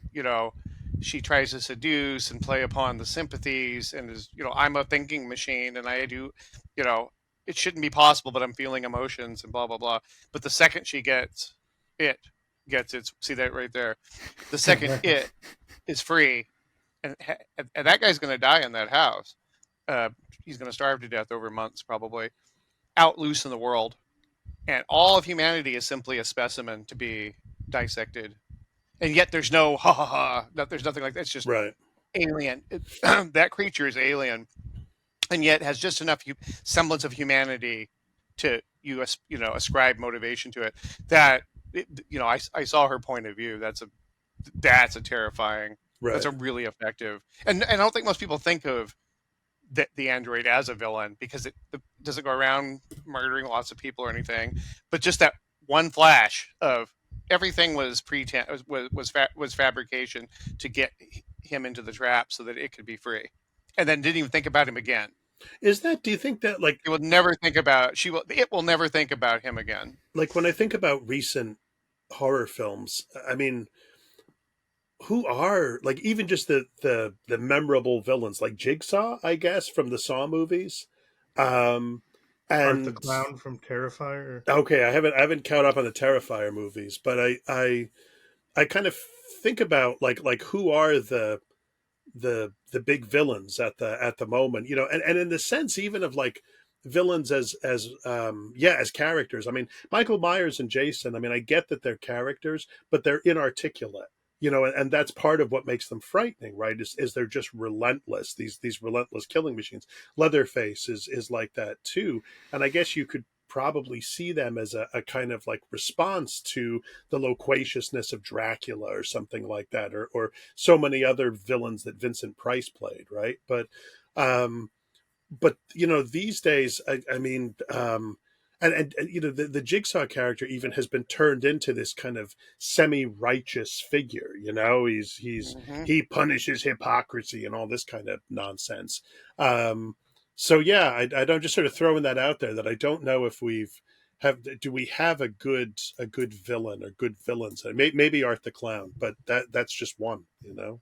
she tries to seduce and play upon the sympathies, and is, I'm a thinking machine, and I do, it shouldn't be possible, but I'm feeling emotions and blah blah blah. But the second she gets it, see that right there. The second it is free, and that guy's going to die in that house. He's going to starve to death over months, probably, out loose in the world, and all of humanity is simply a specimen to be dissected. And yet there's no ha ha ha. There's nothing like that. It's just Right. alien. That creature is alien, and yet has just enough semblance of humanity to ascribe motivation to it. That I saw her point of view. That's a terrifying. Right. That's a really effective. And I don't think most people think of the android as a villain because it doesn't go around murdering lots of people or anything. But just that one flash of everything was pretense, was fabrication to get him into the trap so that it could be free, and then didn't even think about him again. Do you think that it will never think about it will never think about him again. Like when I think about recent horror films, I mean, who are like even just the memorable villains, like Jigsaw, I guess, from the Saw movies, and Art the Clown from Terrifier. Okay, I haven't caught up on the Terrifier movies, but I I kind of think about like who are the big villains at the moment, you know, and in the sense even of like villains as characters. I mean, Michael Myers and Jason, I mean, I get that they're characters, but they're inarticulate, you know, and that's part of what makes them frightening, right? Is they're just relentless, these relentless killing machines. Leatherface is like that too. And I guess you could probably see them as a kind of like response to the loquaciousness of Dracula or something like that, or so many other villains that Vincent Price played, right? Um, but you know, these days, I mean, and you know, the Jigsaw character even has been turned into this kind of semi-righteous figure. You know, Hmm. he punishes hypocrisy and all this kind of nonsense. Um, so yeah, I'm just sort of throwing that out there that I don't know if do we have a good villain or good villains? Maybe Art the Clown, but that's just one. You know,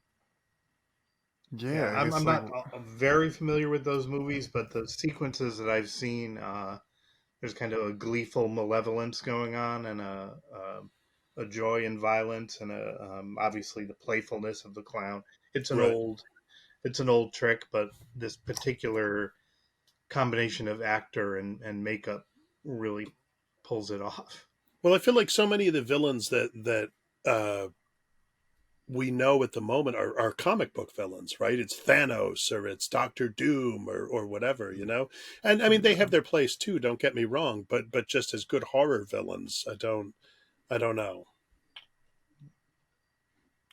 Yeah, Yeah, I I'm guess like not very familiar with those movies, but the sequences that I've seen, there's kind of a gleeful malevolence going on, and a joy in violence, and obviously the playfulness of the clown. It's an right? old it's an old trick, but this particular combination of actor and makeup really pulls it off. Well, I feel like so many of the villains that uh, we know at the moment are comic book villains, right? It's Thanos or it's Doctor Doom or whatever, you know. And I mean, they have Yeah. their place too. Don't get me wrong, but just as good horror villains, I don't know.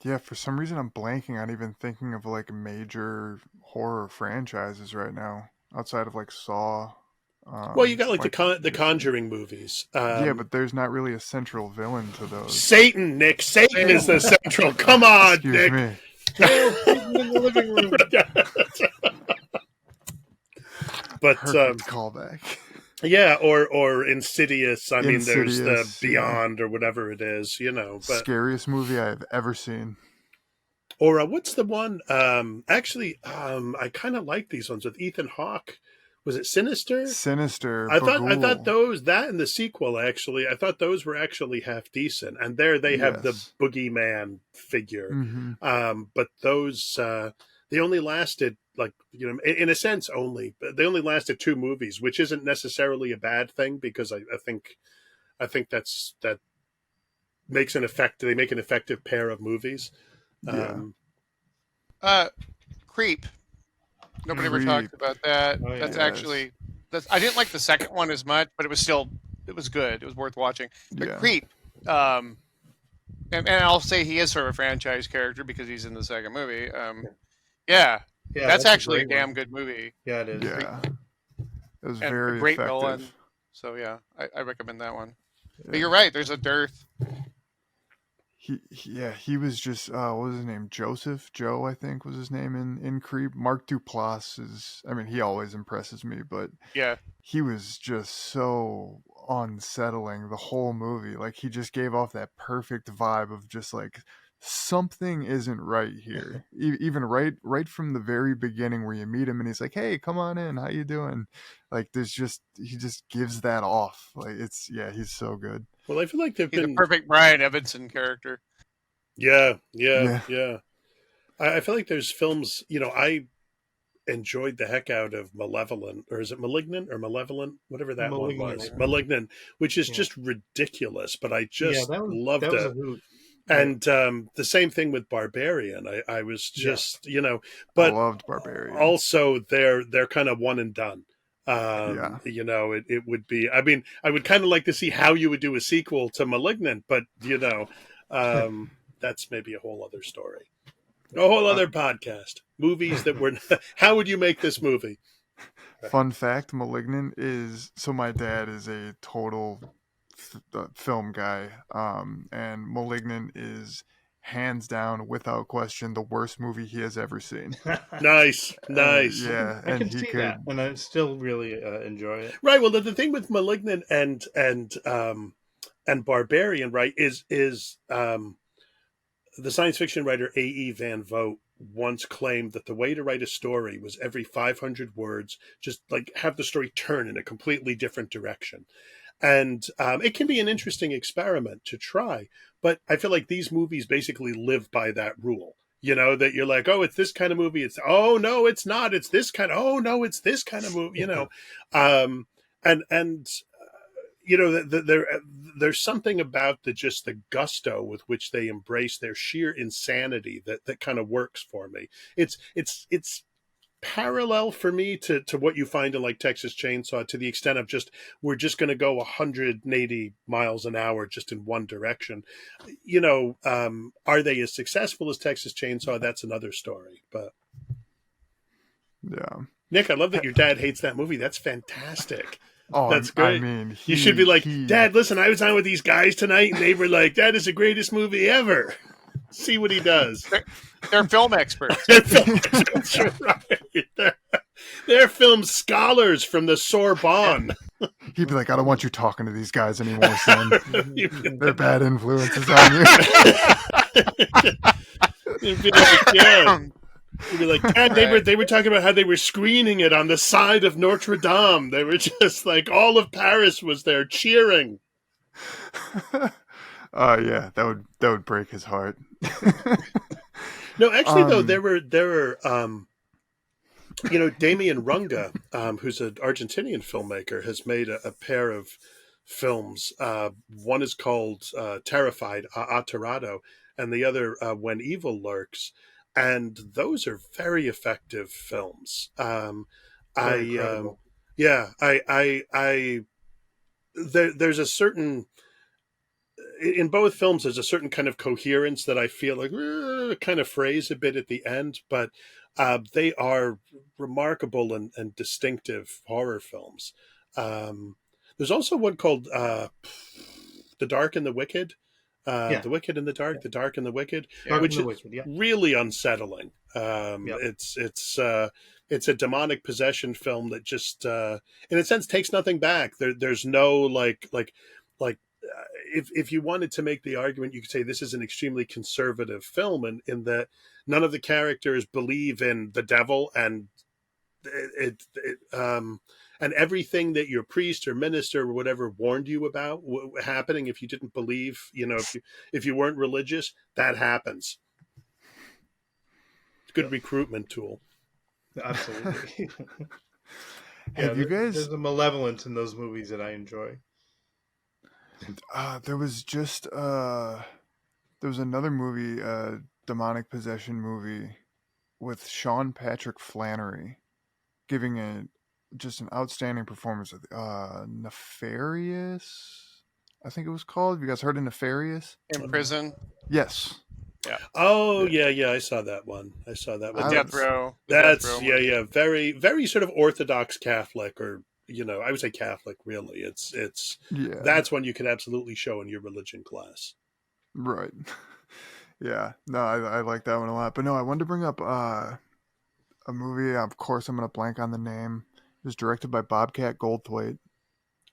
yeah, for some reason I'm blanking on even thinking of like major horror franchises right now outside of like Saw. Well, you got like Like the Conjuring movies. yeah, but there's not really a central villain to those. Satan, Nick. Satan is the Satan. central. Come on, Excuse Nick. me. Hail Satan in the living room. But Perfect callback. yeah, or Insidious. I mean, there's the Insidious, yeah. Beyond or whatever it is, you know. But Scariest movie I've ever seen. or what's the one? Actually, I kind of like these ones with Ethan Hawke. Was it Sinister? Sinister, I thought Bagul. those that and the sequel actually. I thought those were actually half decent. And there they have the Yes. boogeyman figure. Mm-hmm. But those they only lasted like, you know, in a sense only. But they only lasted two movies, which isn't necessarily a bad thing because I think that makes an effect. They make an effective pair of movies. Yeah. Um, Uh, Creep. Nobody ever Mm. talked Creep. about that. Oh That's yeah. Yes. actually I didn't like the second one as much, but it was good. It was worth watching. But Yeah. Creep, um, and I'll say he is sort of a franchise character because he's in the second movie. Yeah, Yeah, that's that's a actually a great one. damn good movie. Yeah, it is. Creep Yeah. It was and a very great effective. villain. So yeah, I recommend that one. But Yeah. you're right. There's a dearth. Yeah, he was just what was his name? Joseph? Joe, I think was his name in Creep. Mark Duplass is I mean, he always impresses me, but Yeah, he was just so unsettling the whole movie. Like he just gave off that perfect vibe of just like something isn't right here. Even right from the very beginning where you meet him and he's like, "Hey, come on in. How you doing?" Like there's just he just gives that off. Like it's yeah, he's so good. well, I feel like there've he's a been perfect Brian Evanson character. yeah, Yeah. yeah. I feel like there's films. You know, I enjoyed the heck out of Malevolent, or is it Malignant or Malevolent, whatever that one Malignant. was, Malignant, which is Yeah, just ridiculous, but I yeah, just loved that was a it. hoot. I And the same thing with Barbarian. I was Yeah, just, you know, I but loved Barbarian. also they're kind of one and done. Yeah. You know, it would be. I mean, I would kind of like to see how you would do a sequel to Malignant, but you know, that's maybe a whole other story, a whole Uh, other podcast. Movies that were. How would you make this movie? Fun fact, Malignant is so my dad is a total film guy, and Malignant is hands down, without question, the worst movie he has ever seen. Nice, nice. Yeah, I and can he see that, could. and I still really enjoy it. Right. Well, the thing with Malignant and Barbarian, right, is the science fiction writer A.E. Van Vogt once claimed that the way to write a story was every 500 words, just like have the story turn in a completely different direction. And it can be an interesting experiment to try. But I feel like these movies basically live by that rule. You know, that you're like, oh, it's this kind of movie. It's, oh, no, it's not. It's this kind of, oh, no, it's this kind of movie, you know. Um, and you know, there's something about just the gusto with which they embrace their sheer insanity that kind of works for me. It's parallel for me to what you find in like Texas Chainsaw, to the extent of just, we're just going to go 180 miles an hour just in one direction. You know, are they as successful as Texas Chainsaw? That's another story. But Yeah. Nick, I love that your dad hates that movie. That's fantastic. Oh, That's I great. mean, You should be like, he Dad, listen, I was on with these guys tonight and they were like, that is the greatest movie ever. See what he does. They're film experts. They're film, that's right. They're film scholars from the Sorbonne. he'd be like, I don't want you talking to these guys anymore, son. You'd They're bad influences on you. be like, yeah. You'd be like, Dad, Right. they were talking about how they were screening it on the side of Notre Dame. They were just like, all of Paris was there cheering. Yeah, that would break his heart. No, actually, though, Um, there were you know, Damien Runga, who's an Argentinian filmmaker, has made a pair of films. One is called Terrified, Aterrado, and the other, When Evil Lurks. And those are very effective films. Very I, credible. yeah, there's a certain, in both films, there's a certain kind of coherence that I feel like kind of phrase a bit at the end, but they are remarkable and distinctive horror films. There's also one called The Dark and the Wicked. Yeah. The Wicked and the Dark, Yeah. The Dark and the Wicked, Yeah. which The is Wicked, yeah. really unsettling. Yep. It's a demonic possession film that just, in a sense, takes nothing back. There's no like if you wanted to make the argument, you could say this is an extremely conservative film, and in that none of the characters believe in the devil, and and everything that your priest or minister or whatever warned you about happening, if you didn't believe, you know, if you weren't religious, that happens. It's a good Yep. recruitment tool. Absolutely. have you guys? There's a malevolence in those movies that I enjoy. There was just there was another movie, demonic possession movie with Sean Patrick Flannery giving just an outstanding performance. Nefarious, I think it was called. Have you guys heard of Nefarious? In prison, Yes. Oh Yeah. yeah, I saw that one. the I death was- row. The That's death row yeah, movie. yeah, very, very sort of Orthodox Catholic, or you know, I would say Catholic. Really, it's Yeah. that's one you could absolutely show in your religion class. Right. Yeah. No, I like that one a lot. But no, I wanted to bring up a movie. Of course, I'm gonna blank on the name. It was directed by Bobcat Goldthwait.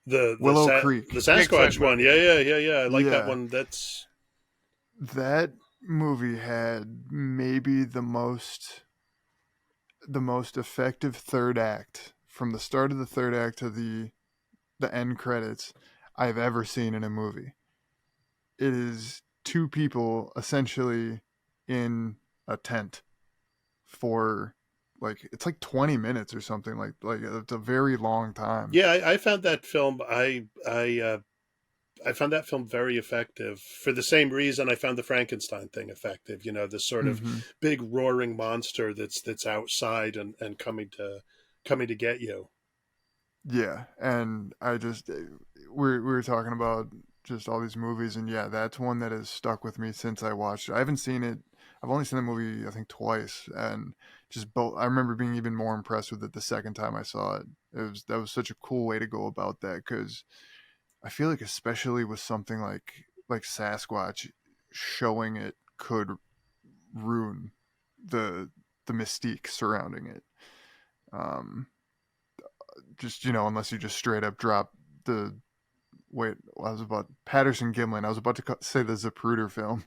The Willow Creek. the Sasquatch Bigfoot one. Yeah. I like that Yeah. one. That's That movie had maybe the most effective third act, from the start of the third act to the end credits, I've ever seen in a movie. It is two people essentially in a tent for it's like 20 minutes or something, like it's a very long time. yeah. I found that film. I found that film very effective for the same reason I found the Frankenstein thing effective. You know, this sort of Mhm. big roaring monster that's outside and coming to get you. Yeah, and I just we were talking about just all these movies, and yeah, that's one that has stuck with me since I watched it. I haven't seen it. I've only seen the movie I think twice, and just both. I remember being even more impressed with it the second time I saw it. That was such a cool way to go about that, because I feel like, especially with something like Sasquatch, showing it could ruin the mystique surrounding it. Um, just, unless you just straight up drop the wait. I was about Patterson Gimlin. I was about to say the Zapruder film.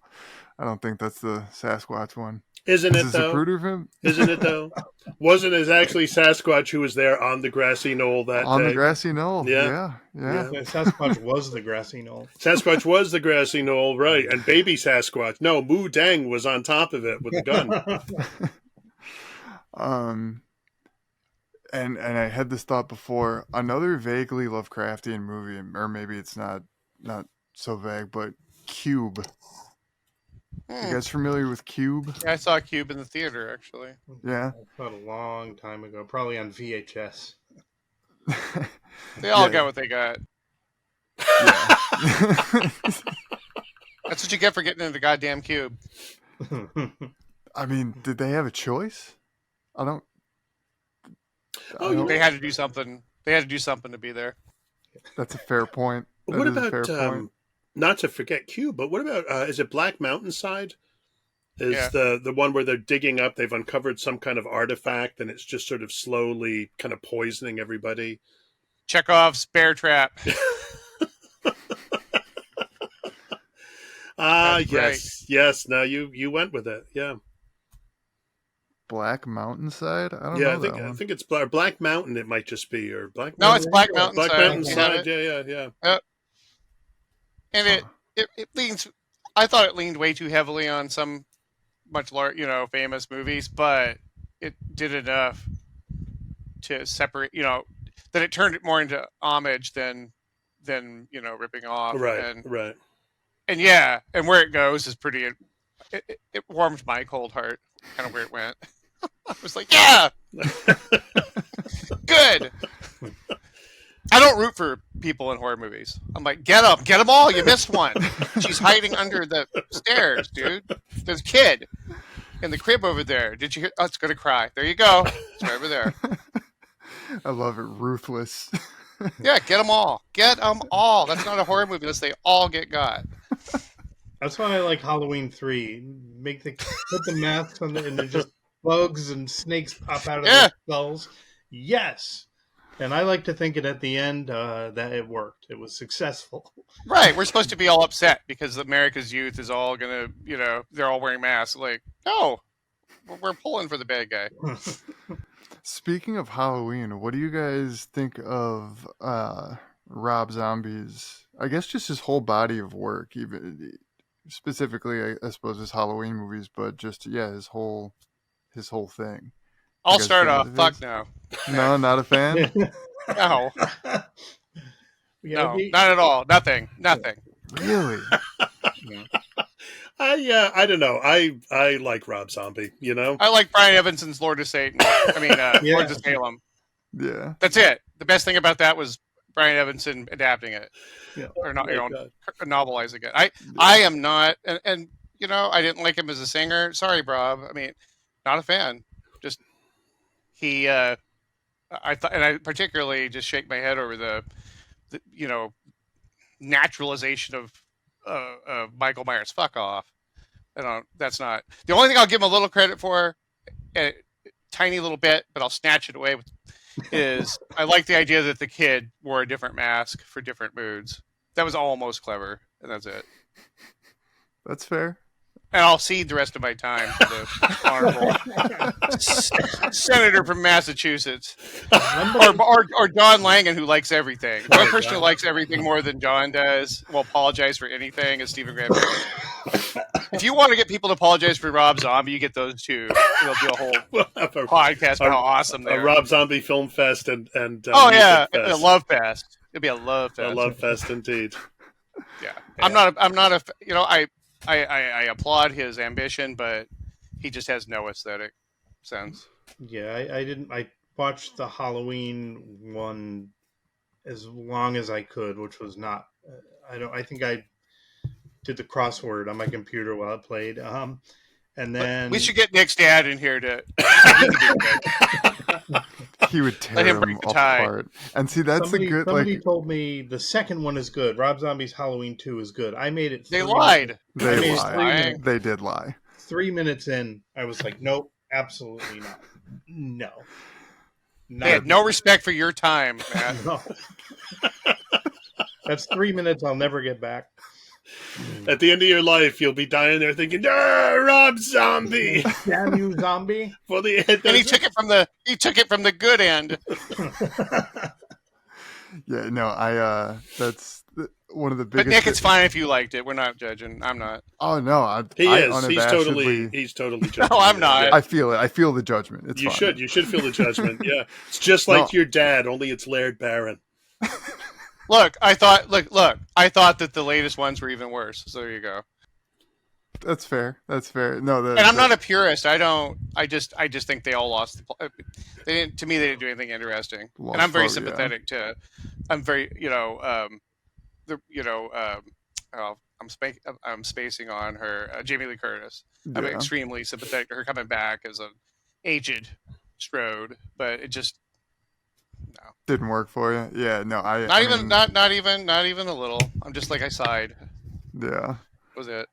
I don't think that's the Sasquatch one. Isn't Is it this a though? pruder of him? Isn't it though? Wasn't it actually Sasquatch who was there on the grassy knoll that On day? the grassy knoll. Yeah. Yeah. Yeah, Sasquatch was the grassy knoll. Sasquatch was the grassy knoll, right? And baby Sasquatch, no, Moo Dang was on top of it with the gun. Um, and I had this thought before. Another vaguely Lovecraftian movie, or maybe it's not so vague, but Cube. You guys familiar with Cube? Yeah, I saw Cube in the theater actually. Yeah. I thought a long time ago, probably on VHS. They all Yeah. got what they got. Yeah. That's what you get for getting into the goddamn Cube. I mean, did they have a choice? I don't. Oh, I you don't- They had to do something. They had to do something to be there. That's a fair point. That What is a fair about point. not to forget Cube, but what about is it Black Mountainside? Is Yeah. the one where they're digging up? They've uncovered some kind of artifact, and it's just sort of slowly kind of poisoning everybody. Chekhov's Bear Trap. That's Yes, yes. Now you went with it. Yeah, Black Mountainside? I don't yeah. know I that one. think it's Black Mountain. It might just be or Black. No, it's Black Black Mountainside. Mountainside. You Yeah, have yeah, it. yeah. And it leans. I thought it leaned way too heavily on some much large, famous movies, but it did enough to separate. That it turned it more into homage than ripping off. Right, right. And yeah, and where it goes is pretty. It warmed my cold heart. Kind of where it went. I was like, yeah, good. I don't root for people in horror movies. I'm like, get them all. You missed one. She's hiding under the stairs, dude. There's a kid in the crib over there. Did you hear? Oh, it's gonna cry. There you go. It's right over there. I love it. Ruthless. Yeah, get them all. Get them all. That's not a horror movie unless they all get got. That's why I like Halloween 3. Put the masks on and then just bugs and snakes pop out of their skulls. Yes. And I like to think it at the end that it worked. It was successful. Right. We're supposed to be all upset because America's youth is all gonna, they're all wearing masks. Like, no, we're pulling for the bad guy. Speaking of Halloween, what do you guys think of Rob Zombie's? I guess just his whole body of work, even specifically, I suppose his Halloween movies, but just his whole thing. I'll guys start fans off. of Fuck his? no. No, not a fan. No. Yeah, No, not at all. Nothing. Really? I don't know. I like Rob Zombie. I like Brian Evanson's Lord of Satan. Lord of Salem. Yeah. That's it. The best thing about that was Brian Evanson adapting it, Yeah. or not, Oh my God. novelizing it. I am not, and I didn't like him as a singer. Sorry, Rob. Not a fan. Just he. I thought, and I particularly just shake my head over the naturalization of Michael Myers. Fuck off. That's not the only thing I'll give him a little credit for, a tiny little bit, but I'll snatch it away. Is I like the idea that the kid wore a different mask for different moods. That was almost clever, and that's it. That's fair. And I'll cede the rest of my time to the honorable senator from Massachusetts, or John Langan, who likes everything. The one person who likes everything more than John does will apologize for anything is Stephen Graham. If you want to get people to apologize for Rob Zombie, you get those two. We'll do a whole We'll have a podcast about how awesome they a are. Rob Zombie film fest and Oh music yeah, fest. a love fest. It'd be a love fest. A love fest indeed. Yeah. I'm not a. I applaud his ambition, but he just has no aesthetic sense. Yeah, I watched the Halloween one as long as I could, which was not. I think I did the crossword on my computer while it played. And then We should get Nick's dad in here to. He would tear Let him him break the tie. apart. And see, that's somebody, a good somebody like. told me the second one is good. Rob Zombie's Halloween 2 is good. I made it. They 3 lied. They made lied. 3 minutes. They did lie. 3 minutes in, I was like, nope, absolutely not. No. They had no respect for your time, Matt. No. That's 3 minutes I'll never get back. At the end of your life, you'll be dying there thinking, Rob Zombie. Damn you, zombie! For the And he took it from the good end. Yeah, no, that's one of the But biggest. Nick, it's fine if you liked it. We're not judging. I'm not. Oh no, He I is. unabashedly. He's totally judging. No, I'm you. not. I feel it. I feel the judgment. It's You fine. should feel the judgment. Yeah, it's just like No. your dad, only it's Laird Barron. Look, I thought that the latest ones were even worse. So there you go. That's fair. That's fair. No, And I'm not a purist. I just think they all lost. They didn't. To me, they didn't do anything interesting. Lost And I'm very flow, yeah. sympathetic to. I'm very, I'm spacing on her, Jamie Lee Curtis. I'm Yeah. extremely sympathetic to her coming back as an aged Strode, but it just no. Didn't work for you. Yeah. No. Not even a little. I'm just like I sighed. Yeah. Was it?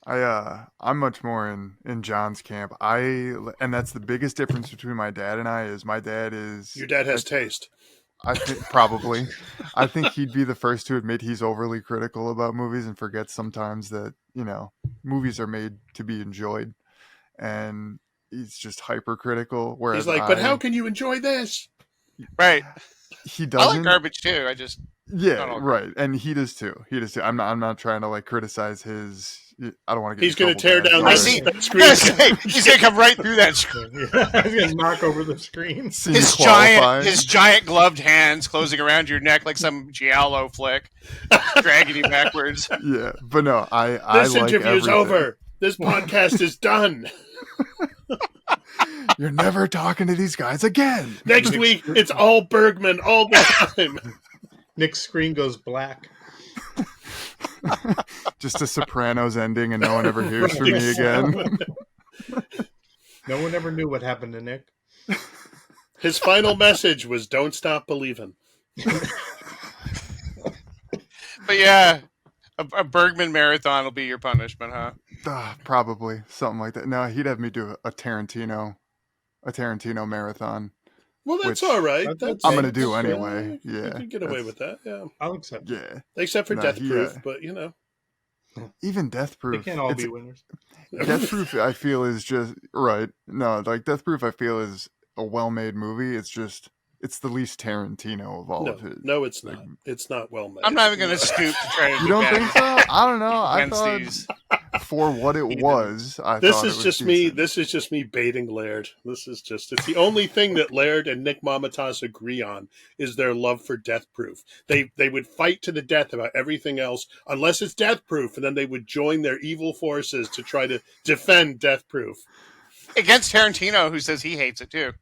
I'm much more in John's camp. And that's the biggest difference between my dad and I is my dad is Your dad has taste. I think probably. I think he'd be the first to admit he's overly critical about movies and forgets sometimes that, movies are made to be enjoyed. And he's just hypercritical. Whereas He's like, but how can you enjoy this? Right. he I doesn't? like garbage too. I just Yeah, not all right. And he does too. I'm not trying to like criticize his. I don't want to get. He's going to tear down I that see. screen. He's gonna come right through that screen. He's gonna knock over the screen. His giant gloved hands closing around your neck like some giallo flick, dragging you backwards. Yeah, but no, I This like interview's everything. over. This podcast is done. You're never talking to these guys again. Next week, it's all Bergman all the time. Nick's screen goes black. Just a Sopranos ending, and no one ever hears from me again. No one ever knew what happened to Nick. His final message was, "Don't stop believing." But yeah, a Bergman marathon will be your punishment, huh? Probably something like that. No, he'd have me do a Tarantino marathon. Well, that's Which all right. that's- I'm gonna do that's- anyway. You Yeah, can get away with that. Yeah, I'll accept it. Yeah, except for No, Death he, Proof, uh, but even Death They Proof. can't all it's- be winners. Death Proof, I feel, is just right. No, like Death Proof, I feel is a well-made movie. It's the least Tarantino of all of his. No, it's not. It's not well made. I'm not even gonna stoop to try to. You don't think so? I don't know. I Wednesdays. thought for what it was, This thought it is was just me. decent. This is just me baiting Laird. It's the only thing that Laird and Nick Mamatas agree on is their love for Death Proof. They would fight to the death about everything else unless it's Death Proof, and then they would join their evil forces to try to defend Death Proof. Against Tarantino, who says he hates it too.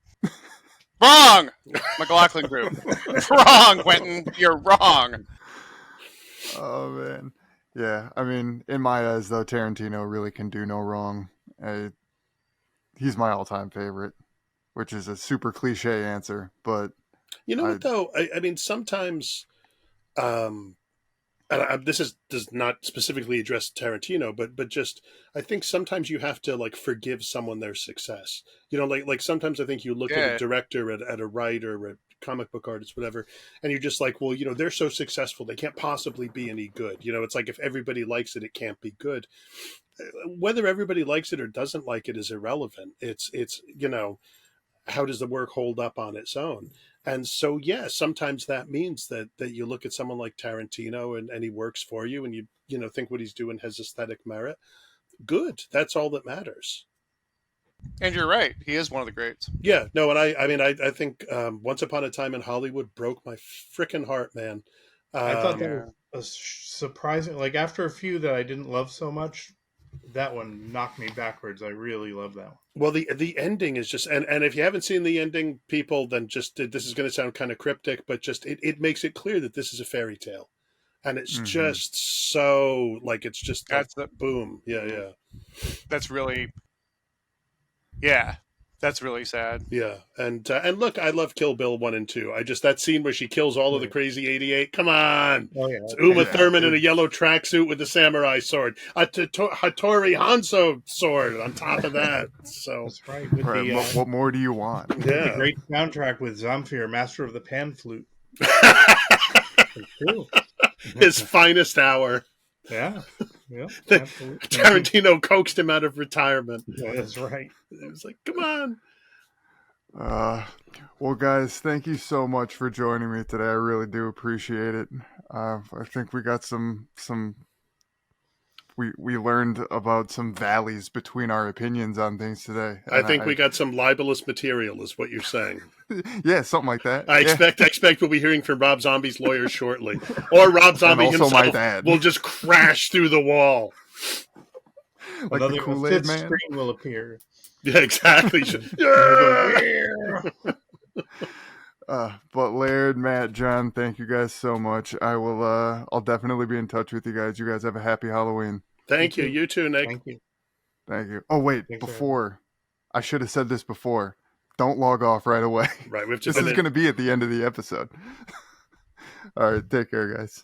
Wrong, McLaughlin Group. Wrong, Quentin. You're wrong. Oh man, yeah. I mean, in my eyes, though, Tarantino really can do no wrong. He's my all-time favorite, which is a super cliche answer, but You know what though? I mean, sometimes, does not specifically address Tarantino, but just I think sometimes you have to like forgive someone their success. Like sometimes I think you look at a director, at a writer, a comic book artist, whatever, and you're just like, well, they're so successful, they can't possibly be any good. It's like if everybody likes it, it can't be good. Whether everybody likes it or doesn't like it is irrelevant. It's how does the work hold up on its own? And so, yeah, sometimes that means that you look at someone like Tarantino and he works for you and you think what he's doing has aesthetic merit. Good. That's all that matters. And you're right. He is one of the greats. Yeah. No, and I think Once Upon a Time in Hollywood broke my frickin' heart, man. I thought that Yeah. was surprising. Like after a few that I didn't love so much, that one knocked me backwards. I really love that one. Well, the ending is just, and if you haven't seen the ending, people, then just, this is going to sound kind of cryptic, but just, it makes it clear that this is a fairy tale. And it's just so, like, it's just, That's like, boom. Yeah. That's really sad. Yeah. And look, I love Kill Bill 1 and 2. that scene where she kills all of the crazy 88. Come on. Oh yeah, It's Uma Yeah. Thurman in a yellow tracksuit with the samurai sword. A Hattori Hanzo sword on top of that. So, that's right. With right, the, what more do you want? the yeah. great soundtrack with Zamfir, Master of the Pan Flute. It's true. His finest hour. Yeah. Yeah. That Absolutely. Tarantino coaxed him out of retirement. Yeah, that's right. It was like, come on. Well, guys, thank you so much for joining me today. I really do appreciate it. I think we got we learned about some valleys between our opinions on things today, I and think we got some libelous material, is what you're saying. yeah, something like that. I Yeah. expect we'll be hearing from Rob Zombie's lawyer shortly, or Rob And Zombie also my himself dad. will just crash through the wall. Like the A Kool-Aid fifth Man. screen will appear. Yeah, exactly. But Laird, Matt, John, thank you guys so much. I'll definitely be in touch with you guys. You guys have a happy Halloween. Thank you. You too, Nick. Thank you. Thank you. Oh wait, Thanks for before I should have said this before. Don't log off right away. Right, we have to This finish. is going to be at the end of the episode. All right, take care, guys.